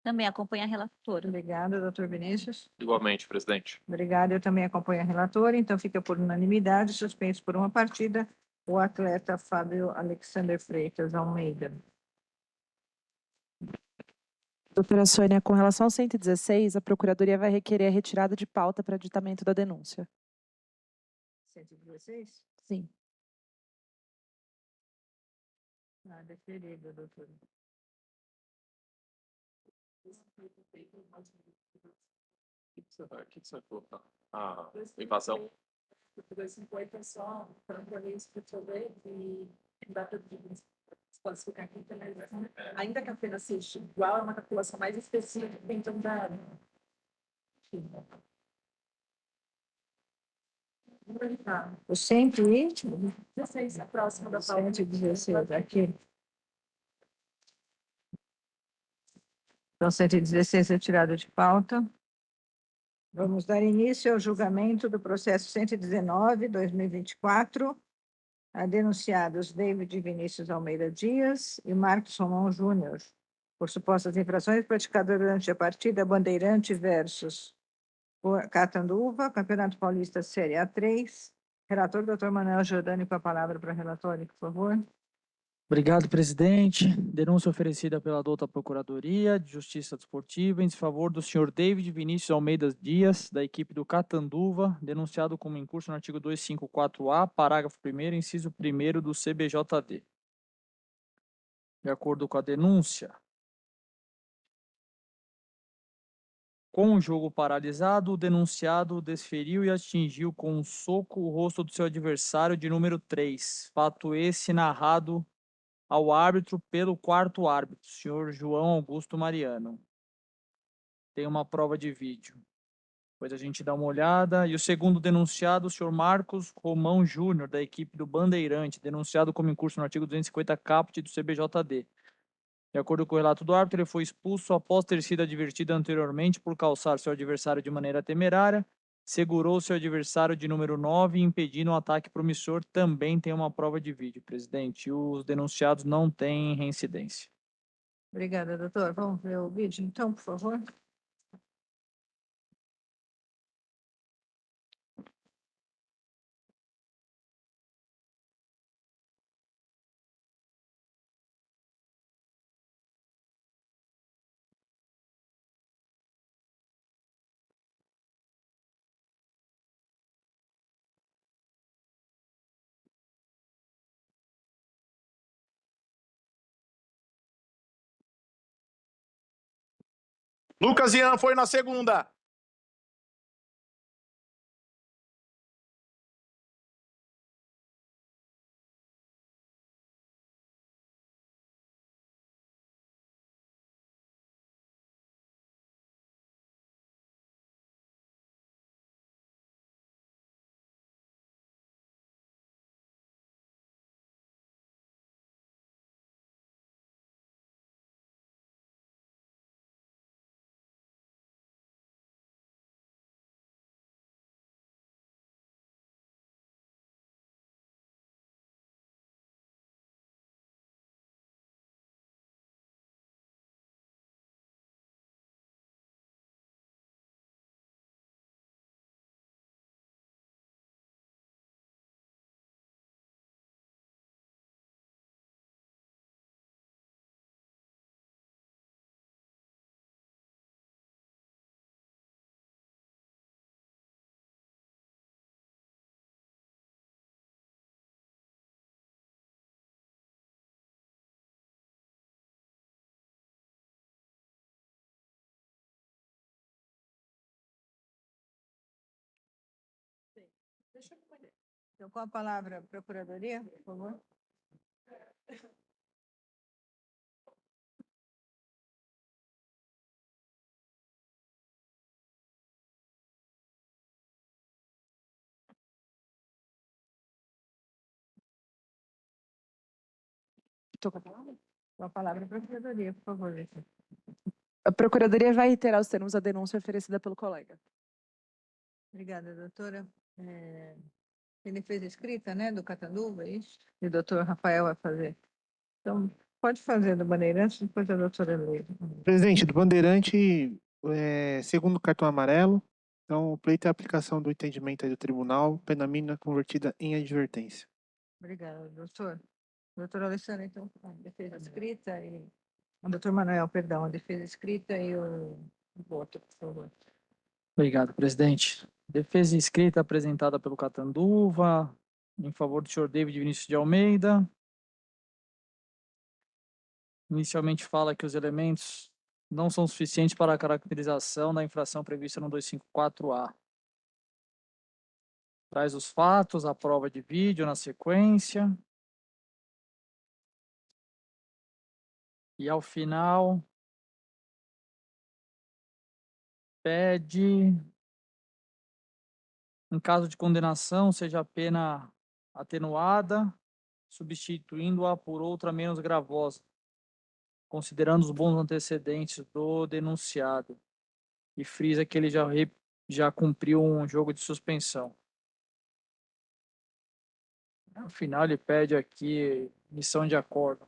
Também acompanha a relatora. Obrigada, doutor Vinícius. Igualmente, presidente. Obrigada, eu também acompanho a relatora, então fica por unanimidade, suspenso por uma partida, o atleta Fábio Alexander Freitas Almeida. Doutora Sônia, com relação ao 116, a Procuradoria vai requerer a retirada de pauta para aditamento da denúncia. 116? Sim. Deferido, doutora. O que você vai colocar? A invasão. 250 é só para poder escrever e dá para classificar aqui também. Ainda que a pena seja igual, é uma calculação mais específica, então dá. O 116, a próxima da pauta. 116, aqui. Então, 116 retirado de pauta. Vamos dar início ao julgamento do processo 119/2024, a denunciados David Vinícius Almeida Dias e Marcos Romão Júnior, por supostas infrações praticadas durante a partida Bandeirante versus Catanduva, Campeonato Paulista Série A3. Relator, doutor Manuel Giordani, com a palavra para a relatória, por favor. Obrigado, presidente. Denúncia oferecida pela douta Procuradoria de Justiça Desportiva em desfavor do senhor David Vinícius Almeida Dias, da equipe do Catanduva, denunciado como incurso no artigo 254-A, parágrafo 1º, inciso 1º do CBJD. De acordo com a denúncia, com o jogo paralisado, o denunciado desferiu e atingiu com um soco o rosto do seu adversário de número 3. Fato esse narrado ao árbitro pelo quarto árbitro, senhor João Augusto Mariano. Tem uma prova de vídeo. Depois a gente dá uma olhada. E o segundo denunciado, o senhor Marcos Romão Júnior, da equipe do Bandeirante, denunciado como incurso no artigo 250 caput do CBJD. De acordo com o relato do árbitro, ele foi expulso após ter sido advertido anteriormente por calçar seu adversário de maneira temerária, segurou seu adversário de número 9 e impedindo um ataque promissor. Também tem uma prova de vídeo, presidente. Os denunciados não têm reincidência. Obrigada, doutor. Vamos ver o vídeo, então, por favor. Lucas Ian foi na segunda. Então, com a palavra, a Procuradoria, por favor. Estou com a palavra? Com a palavra, a Procuradoria, por favor, Letícia. A Procuradoria vai reiterar os termos da denúncia oferecida pelo colega. Obrigada, doutora. Tem defesa escrita, né, do Catanduva, é isso? E o doutor Rafael vai fazer. Então, pode fazer do Bandeirantes, depois a doutora lê. Presidente, do Bandeirante, segundo cartão amarelo. Então, o pleito é a aplicação do entendimento aí do tribunal, pena mínima convertida em advertência. Obrigada, doutor. Doutora Alessandra, então, a defesa escrita e... O doutor Manuel, perdão, a defesa escrita e o voto, por favor. Obrigado, presidente. Defesa escrita apresentada pelo Catanduva, em favor do senhor David Vinícius de Almeida. Inicialmente fala que os elementos não são suficientes para a caracterização da infração prevista no 254A. Traz os fatos, a prova de vídeo na sequência. E ao final, pede, em caso de condenação, seja a pena atenuada, substituindo-a por outra menos gravosa, considerando os bons antecedentes do denunciado. E frisa que ele já cumpriu um jogo de suspensão. No final, ele pede aqui missão de acordo.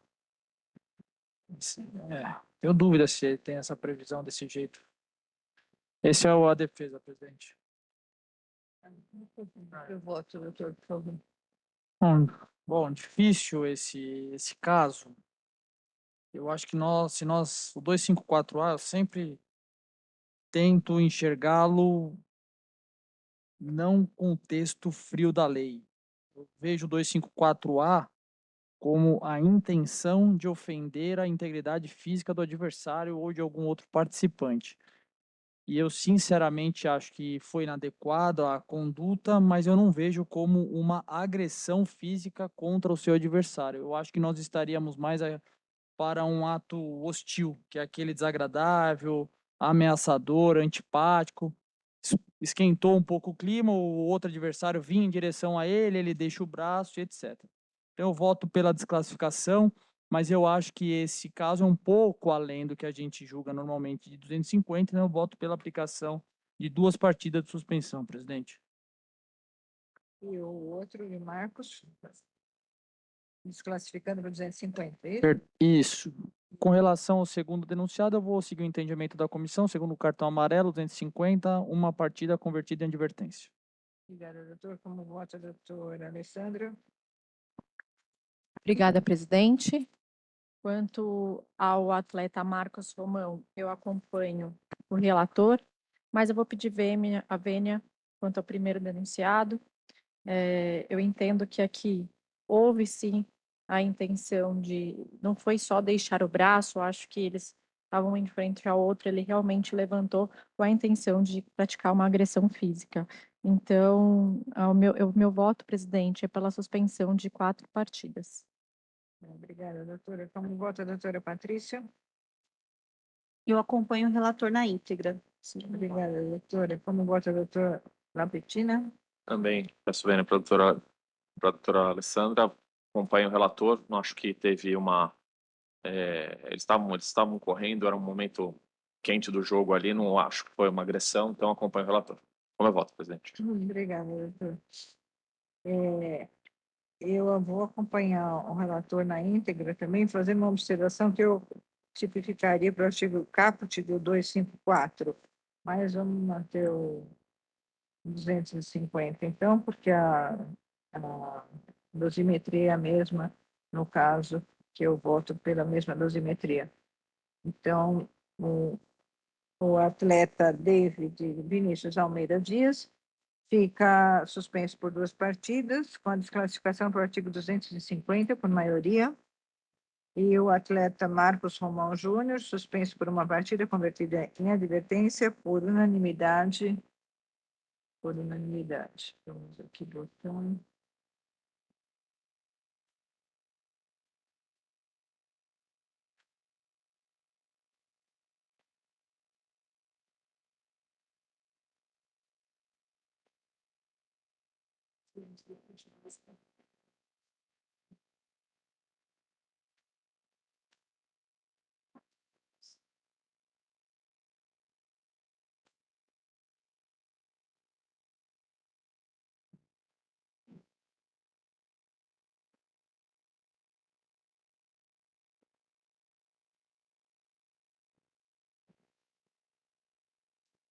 Tenho dúvida se ele tem essa previsão desse jeito. Esse é a defesa, presidente. Eu voto, doutor, por favor. Bom, difícil esse caso. Eu acho que o 254A, eu sempre tento enxergá-lo não com o texto frio da lei. Eu vejo o 254A como a intenção de ofender a integridade física do adversário ou de algum outro participante. E eu, sinceramente, acho que foi inadequada a conduta, mas eu não vejo como uma agressão física contra o seu adversário. Eu acho que nós estaríamos mais para um ato hostil, que é aquele desagradável, ameaçador, antipático. Esquentou um pouco o clima, o outro adversário vinha em direção a ele, ele deixa o braço, etc. Então eu voto pela desclassificação, mas eu acho que esse caso é um pouco além do que a gente julga normalmente de 250, então eu voto pela aplicação de 2 partidas de suspensão, presidente. E o outro, de Marcos, desclassificando para 250, é isso? Isso. Com relação ao segundo denunciado, eu vou seguir o entendimento da comissão, segundo o cartão amarelo, 250, uma partida convertida em advertência. Obrigada, doutor. Como vota a doutora Alessandra? Obrigada, presidente. Quanto ao atleta Marcos Romão, eu acompanho o relator, mas eu vou pedir a vênia quanto ao primeiro denunciado. Eu entendo que aqui houve, sim, a intenção de... Não foi só deixar o braço, acho que eles estavam em frente ao outro, ele realmente levantou com a intenção de praticar uma agressão física. Então, o meu voto, presidente, é pela suspensão de 4 partidas. Obrigada, doutora. Como vota a doutora Patrícia? Eu acompanho o relator na íntegra. Obrigada, doutora. Como vota a doutora Lapetina? Também peço vênia para a doutora Alessandra. Acompanho o relator. Não acho que teve uma... eles estavam correndo, era um momento quente do jogo ali. Não acho que foi uma agressão, então acompanho o relator. Como eu voto, presidente? Obrigada, doutor. Eu vou acompanhar o relator na íntegra também, fazendo uma observação que eu tipificaria para o artigo caput do 254, mas vamos manter o 250, então, porque a dosimetria é a mesma, no caso, que eu voto pela mesma dosimetria. Então, o atleta David Vinícius Almeida Dias fica suspenso por 2 partidas, com a desclassificação para o artigo 250, por maioria. E o atleta Marcos Romão Júnior, suspenso por 1 partida, convertida em advertência, por unanimidade por unanimidade. Vamos aqui botando.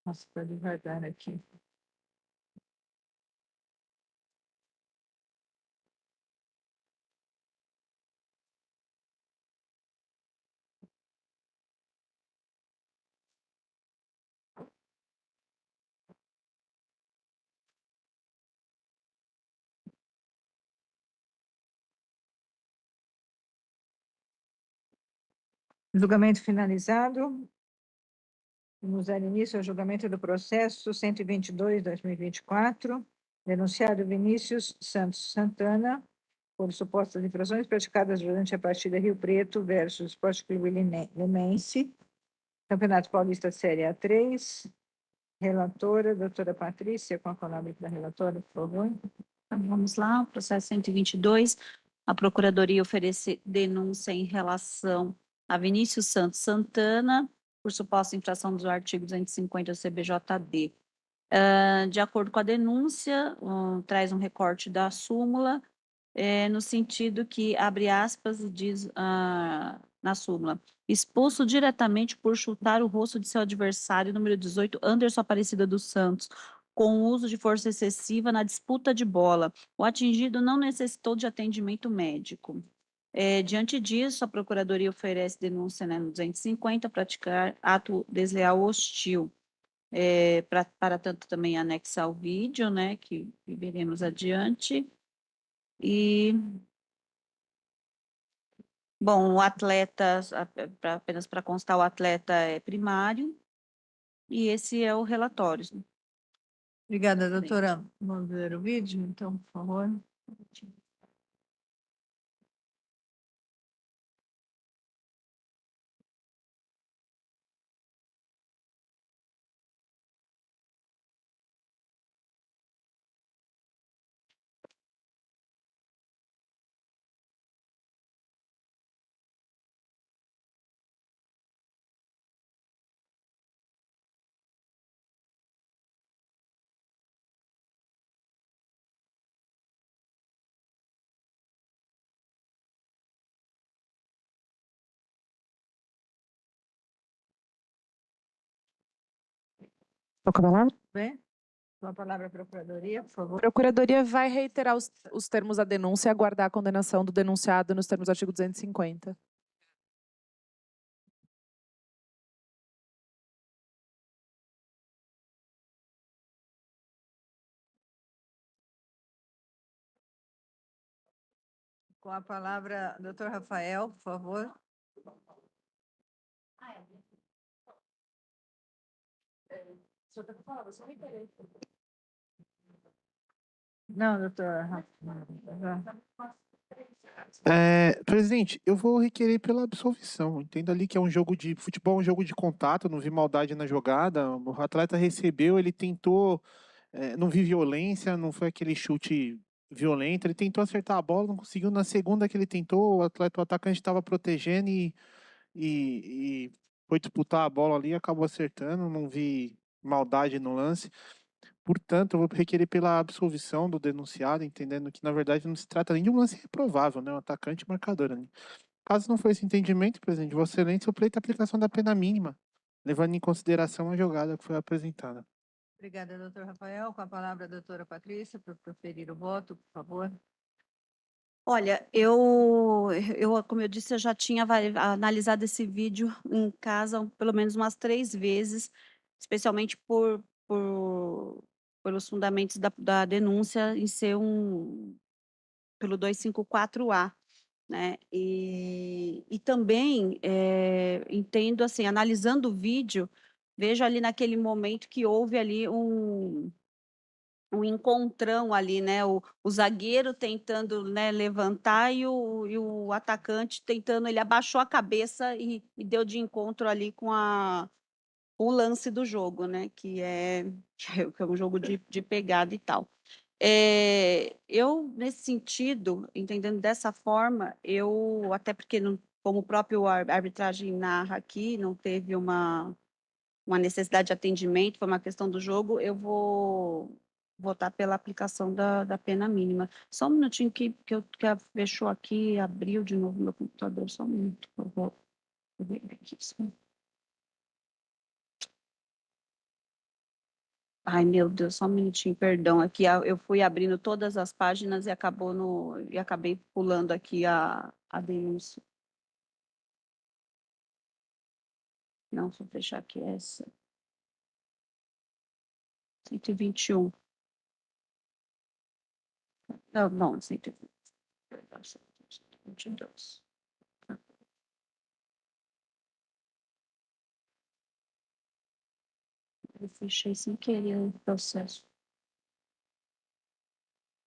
Nossa, está devagar aqui. Julgamento finalizado. Vamos dar início ao julgamento do processo 122/2024, denunciado Vinícius Santos Santana, por supostas infrações praticadas durante a partida Rio Preto versus Esporte Clube Linense, Campeonato Paulista Série A3. Relatora, doutora Patrícia, qual é o nome da relatora, por favor? Então, vamos lá, o processo 122, a Procuradoria oferece denúncia em relação a Vinícius Santos Santana, por suposta infração do artigo 250 do CBJD. De acordo com a denúncia, traz um recorte da súmula, no sentido que, abre aspas, e diz na súmula, expulso diretamente por chutar o rosto de seu adversário, número 18, Anderson Aparecida dos Santos, com o uso de força excessiva na disputa de bola. O atingido não necessitou de atendimento médico. Diante disso, a Procuradoria oferece denúncia, né, no 250, praticar ato desleal hostil. Para tanto também anexar o vídeo, né, que veremos adiante. E, bom, o atleta, apenas para constar, o atleta é primário, e esse é o relatório. Obrigada, doutora. Vamos ver o vídeo, então, por favor. Qual que é a palavra? Bem, com a palavra à Procuradoria, por A favor. Procuradoria vai reiterar os termos da denúncia e aguardar a condenação do denunciado nos termos do artigo 250. Com a palavra, doutor Rafael, por favor. Não, doutor Rafael. Presidente, eu vou requerer pela absolvição. Entendo ali que é um jogo de futebol, um jogo de contato, não vi maldade na jogada. O atleta recebeu, ele tentou, não vi violência, não foi aquele chute violento. Ele tentou acertar a bola, não conseguiu. Na segunda que ele tentou, o atacante estava protegendo e foi disputar a bola ali, acabou acertando. Não vi maldade no lance. Portanto, eu vou requerer pela absolvição do denunciado, entendendo que, na verdade, não se trata nem de um lance reprovável, né? Um atacante marcador ali. Caso não for esse entendimento, presidente, Vossa Excelência, eu pleito a aplicação da pena mínima, levando em consideração a jogada que foi apresentada. Obrigada, doutor Rafael. Com a palavra, a doutora Patrícia, para proferir o voto, por favor. Olha, como eu disse, eu já tinha analisado esse vídeo em casa pelo menos umas 3 vezes, especialmente pelos fundamentos da denúncia em ser pelo 254A, né? E também entendo, assim, analisando o vídeo, vejo ali naquele momento que houve ali um encontrão ali, né? O zagueiro tentando, né, levantar e o atacante tentando, ele abaixou a cabeça e deu de encontro ali com o lance do jogo, né? Que é um jogo de pegada e tal. Eu, nesse sentido, entendendo dessa forma, até porque, como o próprio arbitragem narra aqui, não teve uma necessidade de atendimento, foi uma questão do jogo, eu vou votar pela aplicação da pena mínima. Só um minutinho que fechou aqui, abriu de novo meu computador, só um minuto, eu vou ver aqui. Ai, meu Deus, só um minutinho, perdão. Aqui eu fui abrindo todas as páginas e acabei pulando aqui a denúncia. Não, vou fechar aqui essa. 121. Não, 120. Perdão, 122. Eu fechei sem querer o processo.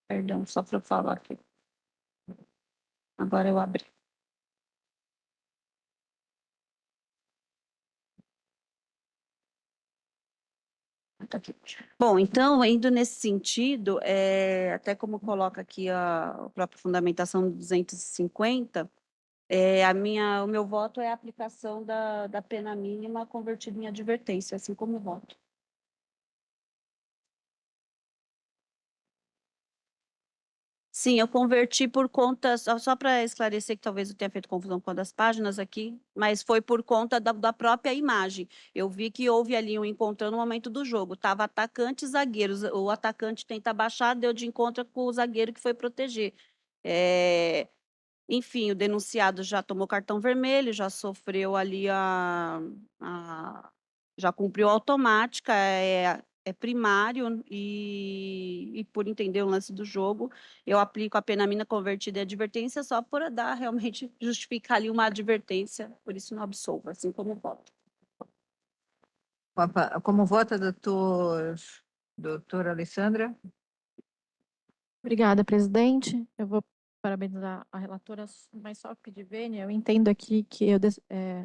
Perdão, só para eu falar aqui. Agora eu abri. Tá aqui. Bom, então, indo nesse sentido, até como coloca aqui a própria fundamentação 250, o meu voto é a aplicação da pena mínima convertida em advertência, assim como o voto. Sim, eu converti por conta, só para esclarecer que talvez eu tenha feito confusão com uma das páginas aqui, mas foi por conta da própria imagem. Eu vi que houve ali um encontro no momento do jogo. Estava atacante e zagueiros. O atacante tenta baixar, deu de encontro com o zagueiro que foi proteger. Enfim, o denunciado já tomou cartão vermelho, já sofreu ali já cumpriu a automática, é primário e por entender o lance do jogo, eu aplico a pena mínima convertida em advertência só por dar realmente justificar ali uma advertência, por isso não absolvo, assim como voto. Como vota, doutora Alessandra? Obrigada, presidente. Eu vou parabenizar a relatora, mas só pedir, Vênia, eu entendo aqui que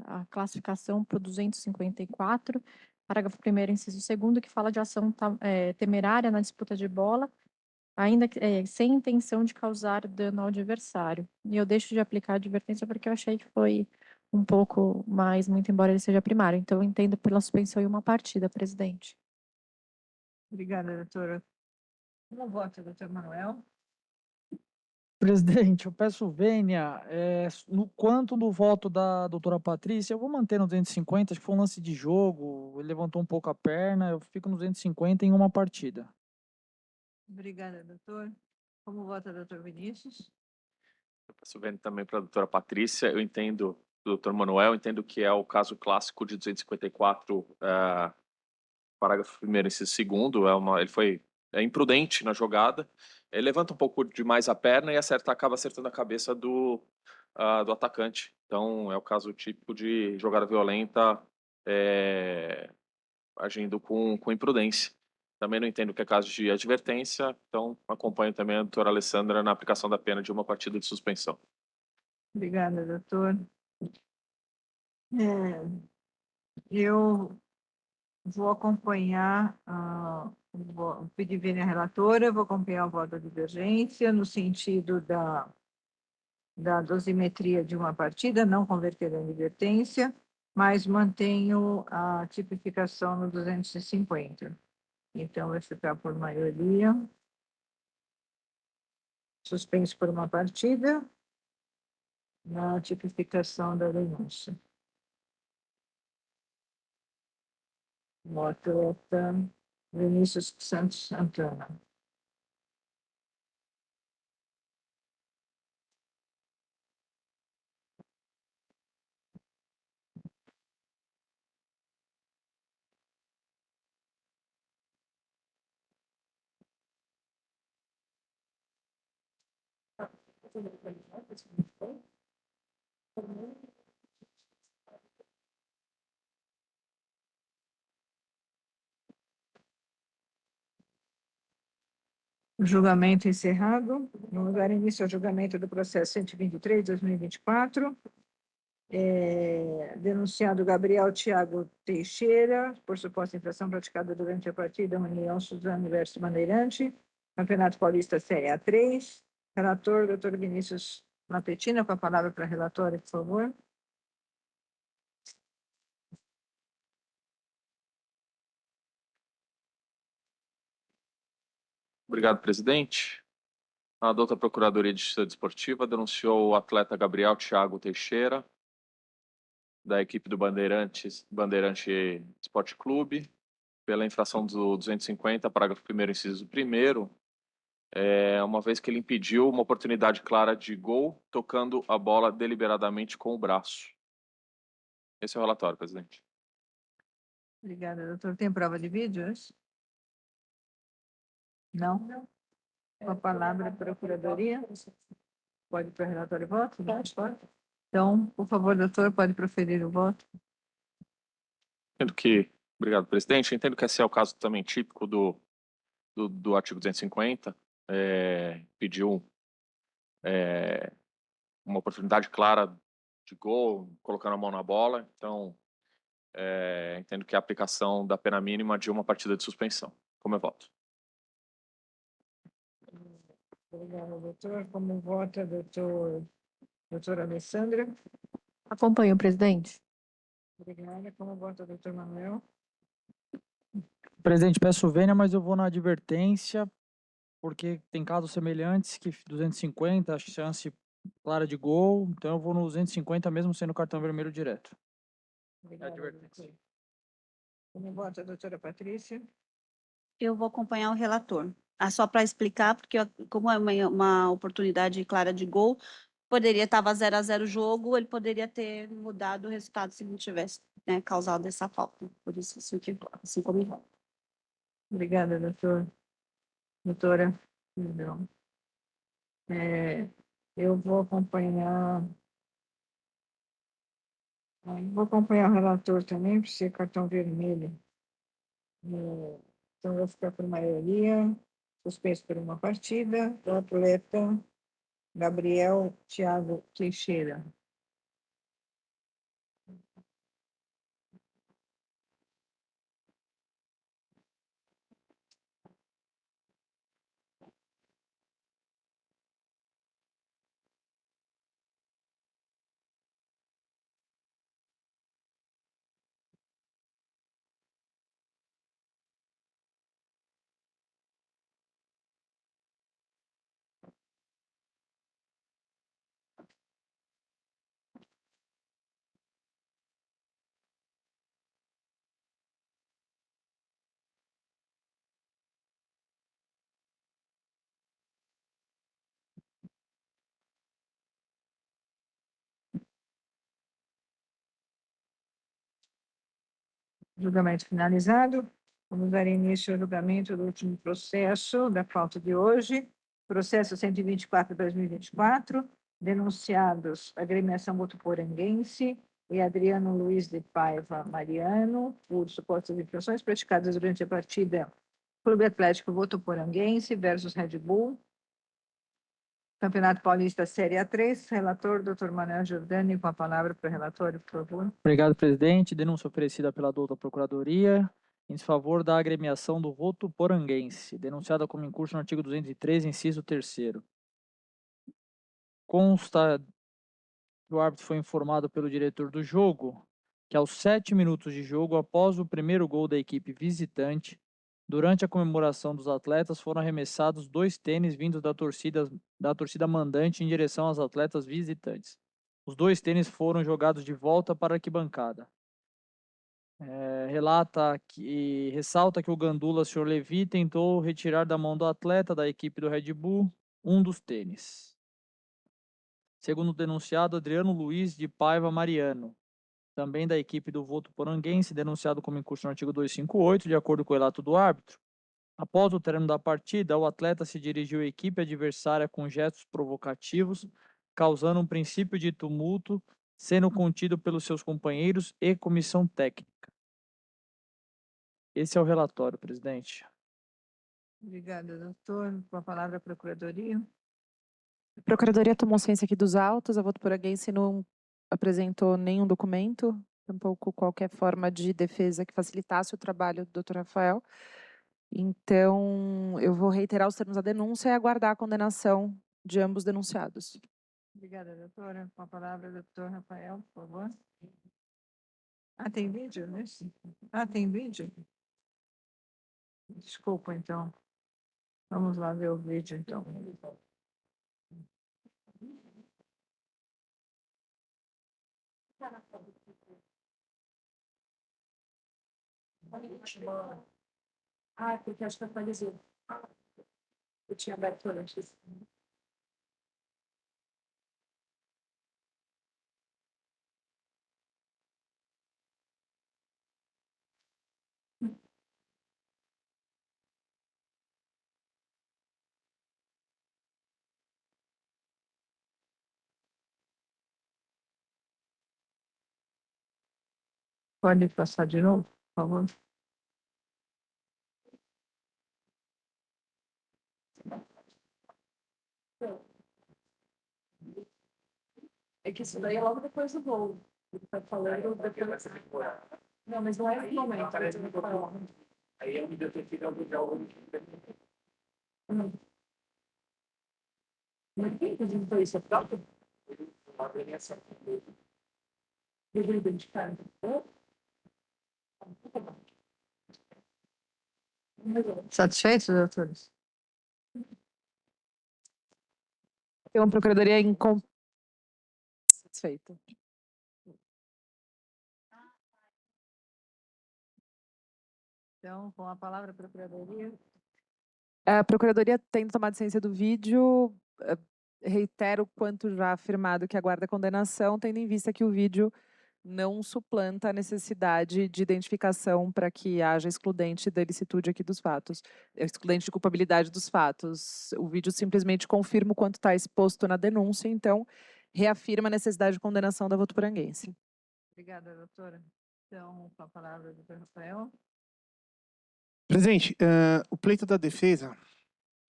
a classificação para o 254, parágrafo 1º, inciso 2º, que fala de ação temerária na disputa de bola, ainda sem intenção de causar dano ao adversário. E eu deixo de aplicar a advertência porque eu achei que foi um pouco mais, muito embora ele seja primário. Então, eu entendo pela suspensão em uma partida, presidente. Obrigada, doutora. Como vota, doutor Manuel? Presidente, eu peço vênia, no quanto do voto da doutora Patrícia, eu vou manter no 250, acho que foi um lance de jogo, ele levantou um pouco a perna, eu fico no 250 em uma partida. Obrigada, doutor. Como vota, doutor Vinícius? Eu peço vênia também para a doutora Patrícia. Eu entendo, doutor Manuel, entendo que é o caso clássico de 254, parágrafo 1º, inciso 2º, ele foi imprudente na jogada, ele levanta um pouco demais a perna e acaba acertando a cabeça do atacante. Então, é o caso típico de jogada violenta agindo com imprudência. Também não entendo que é caso de advertência, então acompanho também a doutora Alessandra na aplicação da pena de uma partida de suspensão. Obrigada, doutor. Eu vou acompanhar, vou pedir vênia à relatora, vou acompanhar o voto da divergência no sentido da dosimetria de uma partida, não converter em advertência, mas mantenho a tipificação no 250. Então, vai ficar por maioria. Suspenso por uma partida, na tipificação da denúncia. Voto Vinícius Santos Santana. Julgamento encerrado. Vamos dar início ao julgamento do processo 123/2024. Denunciado Gabriel Thiago Teixeira, por suposta infração praticada durante a partida União Suzano versus Bandeirante, Campeonato Paulista Série A3. Relator, doutor Vinícius Lapetina, com a palavra para a relatora, por favor. Obrigado, presidente. A douta Procuradoria de Justiça Desportiva denunciou o atleta Gabriel Thiago Teixeira, da equipe do Bandeirante Esporte Clube, pela infração do 250, parágrafo 1º, inciso 1º, uma vez que ele impediu uma oportunidade clara de gol, tocando a bola deliberadamente com o braço. Esse é o relatório, presidente. Obrigada, doutor. Tem prova de vídeo? Não? Com a palavra, a Procuradoria. Pode para o relatório e voto? Pode. Então, por favor, doutor, pode proferir o voto. Obrigado, presidente. Entendo que esse é o caso também típico do artigo 250. Pediu uma oportunidade clara de gol, colocando a mão na bola. Então, entendo que é a aplicação da pena mínima de uma partida de suspensão. Como eu voto? Obrigada, doutor. Como vota, doutora Alessandra? Acompanho, presidente. Obrigada. Como vota, doutor Manuel? Presidente, peço vênia, mas eu vou na advertência, porque tem casos semelhantes que 250, chance clara de gol, então eu vou no 250 mesmo sendo cartão vermelho direto. Obrigada, doutor. Como vota a doutora Patrícia? Eu vou acompanhar o relator. Só para explicar, porque como é uma oportunidade clara de gol, estava 0-0 o jogo, ele poderia ter mudado o resultado se não tivesse, né, causado essa falta. Por isso, assim como voto. Obrigada, doutora. Perdão. Eu vou acompanhar o relator também, por ser cartão vermelho. Então, vou ficar por maioria, suspenso por uma partida, o atleta Gabriel Thiago Teixeira. Julgamento finalizado. Vamos dar início ao julgamento do último processo da pauta de hoje. Processo 124/2024, denunciados Agremiação Botuporanguense e Adriano Luiz de Paiva Mariano, por supostas infrações praticadas durante a partida Clube Atlético Botuporanguense versus Red Bull, Campeonato Paulista Série A3. Relator, doutor Manuel Giordani, com a palavra para o relatório, por favor. Obrigado, presidente. Denúncia oferecida pela douta Procuradoria em favor da agremiação do Votuporanguense, denunciada como incurso no artigo 203, inciso 3º. Consta que o árbitro foi informado pelo diretor do jogo que aos 7 minutos de jogo, após o primeiro gol da equipe visitante, durante a comemoração dos atletas, foram arremessados 2 tênis vindos da torcida mandante em direção aos atletas visitantes. Os 2 tênis foram jogados de volta para a arquibancada. Ressalta que o gandula, senhor Levi, tentou retirar da mão do atleta da equipe do Red Bull um dos tênis. Segundo o denunciado, Adriano Luiz de Paiva Mariano, também da equipe do Votuporanguense, denunciado como incurso no artigo 258, de acordo com o relato do árbitro. Após o término da partida, o atleta se dirigiu à equipe adversária com gestos provocativos, causando um princípio de tumulto, sendo contido pelos seus companheiros e comissão técnica. Esse é o relatório, presidente. Obrigada, doutor. Com a palavra, a Procuradoria. A Procuradoria tomou ciência aqui dos autos, a votoporaguense não apresentou nenhum documento, tampouco qualquer forma de defesa que facilitasse o trabalho do Dr. Rafael. Então, eu vou reiterar os termos da denúncia e aguardar a condenação de ambos denunciados. Obrigada, doutora. Com a palavra, doutor Rafael, por favor. Ah, tem vídeo, né? Ah, tem vídeo? Desculpa, então. Vamos lá ver o vídeo, então. Ah, porque acho que atualizou. Eu tinha aberto antes. Pode passar de novo, por favor? É que isso daí é logo depois do voo. Ele tá falando depois. Não, mas não é esse momento. Aí eu me deu ter ficado já o. Mas quem apresentou isso? É próprio? Uma agremiação. Eu vou identificar. Satisfeitos, doutores? Tem uma Procuradoria satisfeita. Então, com a palavra, a Procuradoria. A Procuradoria, tendo tomado ciência do vídeo, reitero o quanto já afirmado que aguarda condenação, tendo em vista que o vídeo não suplanta a necessidade de identificação para que haja excludente da ilicitude aqui dos fatos, excludente de culpabilidade dos fatos. O vídeo simplesmente confirma o quanto está exposto na denúncia, então reafirma a necessidade de condenação da votuporanguense. Obrigada, doutora. Então, com a palavra, doutor Rafael. Presidente, o pleito da defesa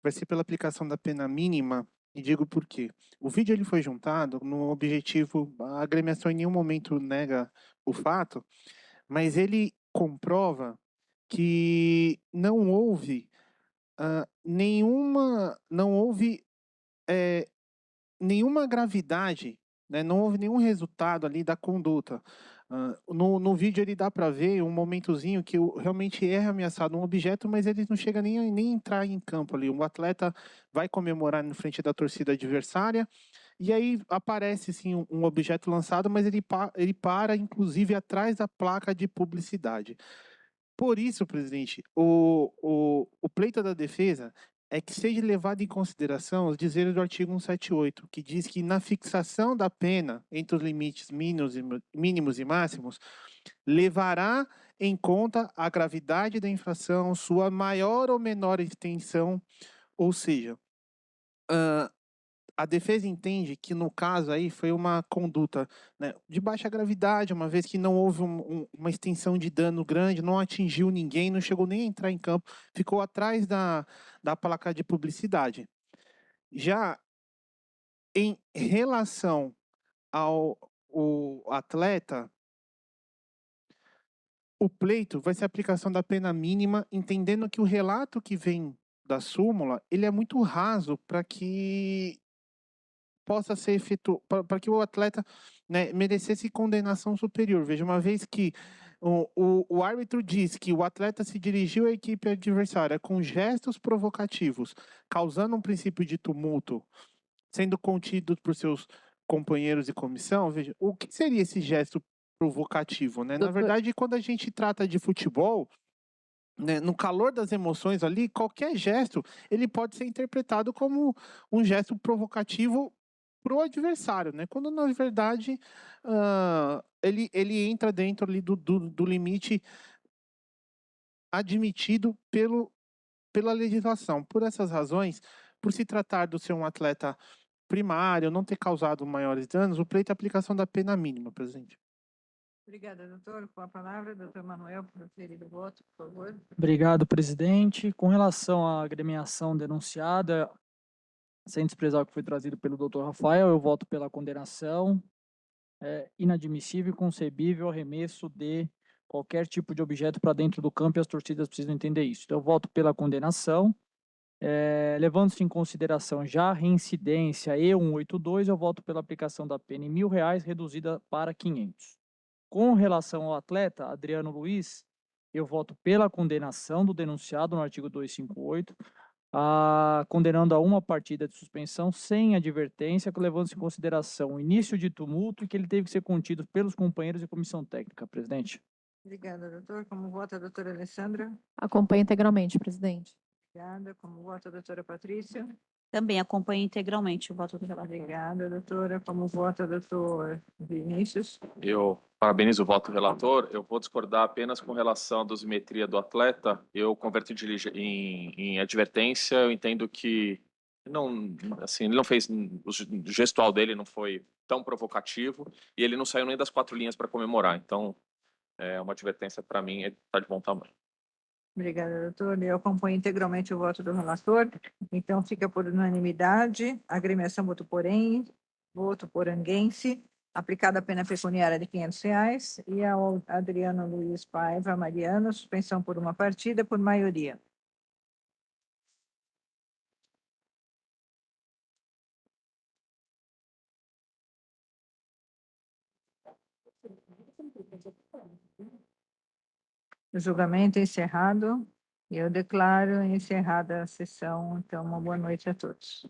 vai ser pela aplicação da pena mínima, e digo por quê. O vídeo ele foi juntado no objetivo, a agremiação em nenhum momento nega o fato, mas ele comprova que não houve nenhuma gravidade, né? Não houve nenhum resultado ali da conduta. No vídeo ele dá para ver um momentozinho que realmente é ameaçado um objeto, mas ele não chega nem a entrar em campo ali. O atleta vai comemorar na frente da torcida adversária, e aí aparece sim um objeto lançado, mas ele para inclusive atrás da placa de publicidade. Por isso, presidente, o pleito da defesa é que seja levado em consideração os dizeres do artigo 178, que diz que na fixação da pena entre os limites mínimos e máximos, levará em conta a gravidade da infração, sua maior ou menor extensão, ou seja, a defesa entende que no caso aí foi uma conduta, né, de baixa gravidade, uma vez que não houve uma extensão de dano grande, não atingiu ninguém, não chegou nem a entrar em campo, ficou atrás da placa de publicidade. Já em relação ao atleta, o pleito vai ser a aplicação da pena mínima, entendendo que o relato que vem da súmula, ele é muito raso para que possa ser para que o atleta, né, merecesse condenação superior. Veja, uma vez que o árbitro diz que o atleta se dirigiu à equipe adversária com gestos provocativos, causando um princípio de tumulto, sendo contido por seus companheiros de comissão, veja, o que seria esse gesto provocativo, né? Na verdade, quando a gente trata de futebol, né, no calor das emoções ali, qualquer gesto ele pode ser interpretado como um gesto provocativo para o adversário, né? Quando na verdade ele entra dentro ali do limite admitido pela legislação. Por essas razões, por se tratar do ser um atleta primário, não ter causado maiores danos, o pleito é a aplicação da pena mínima, presidente. Obrigada, doutor. Com a palavra, doutor Manuel, para proferir o voto, por favor. Obrigado, presidente. Com relação à agremiação denunciada, sem desprezar o que foi trazido pelo doutor Rafael, eu voto pela condenação. É inadmissível e concebível o arremesso de qualquer tipo de objeto para dentro do campo e as torcidas precisam entender isso. Então, eu voto pela condenação. Levando-se em consideração já a reincidência e 182, eu voto pela aplicação da pena em R$ 1.000, reduzida para 500. Com relação ao atleta, Adriano Luiz, eu voto pela condenação do denunciado no artigo 258, condenando a uma partida de suspensão sem advertência, levando-se em consideração o início de tumulto e que ele teve que ser contido pelos companheiros e comissão técnica. Presidente. Obrigada, doutor. Como vota a doutora Alessandra? Acompanho integralmente, presidente. Obrigada. Como vota a doutora Patrícia? Também acompanho integralmente o voto do relator. Obrigada, doutora. Como vota o doutor Vinícius? Eu parabenizo o voto do relator. Eu vou discordar apenas com relação à dosimetria do atleta. Eu converto em advertência. Eu entendo que não, assim, ele não fez, o gestual dele não foi tão provocativo e ele não saiu nem das 4 linhas para comemorar. Então, é uma advertência para mim, ele está de bom tamanho. Obrigada, doutor. Eu acompanho integralmente o voto do relator. Então, fica por unanimidade. Agremiação voto poranguense, aplicada a pena pecuniária de R$ 500, e ao Adriano Luiz Paiva Mariano, suspensão por uma partida por maioria. O julgamento é encerrado. E eu declaro encerrada a sessão. Então, uma boa noite a todos.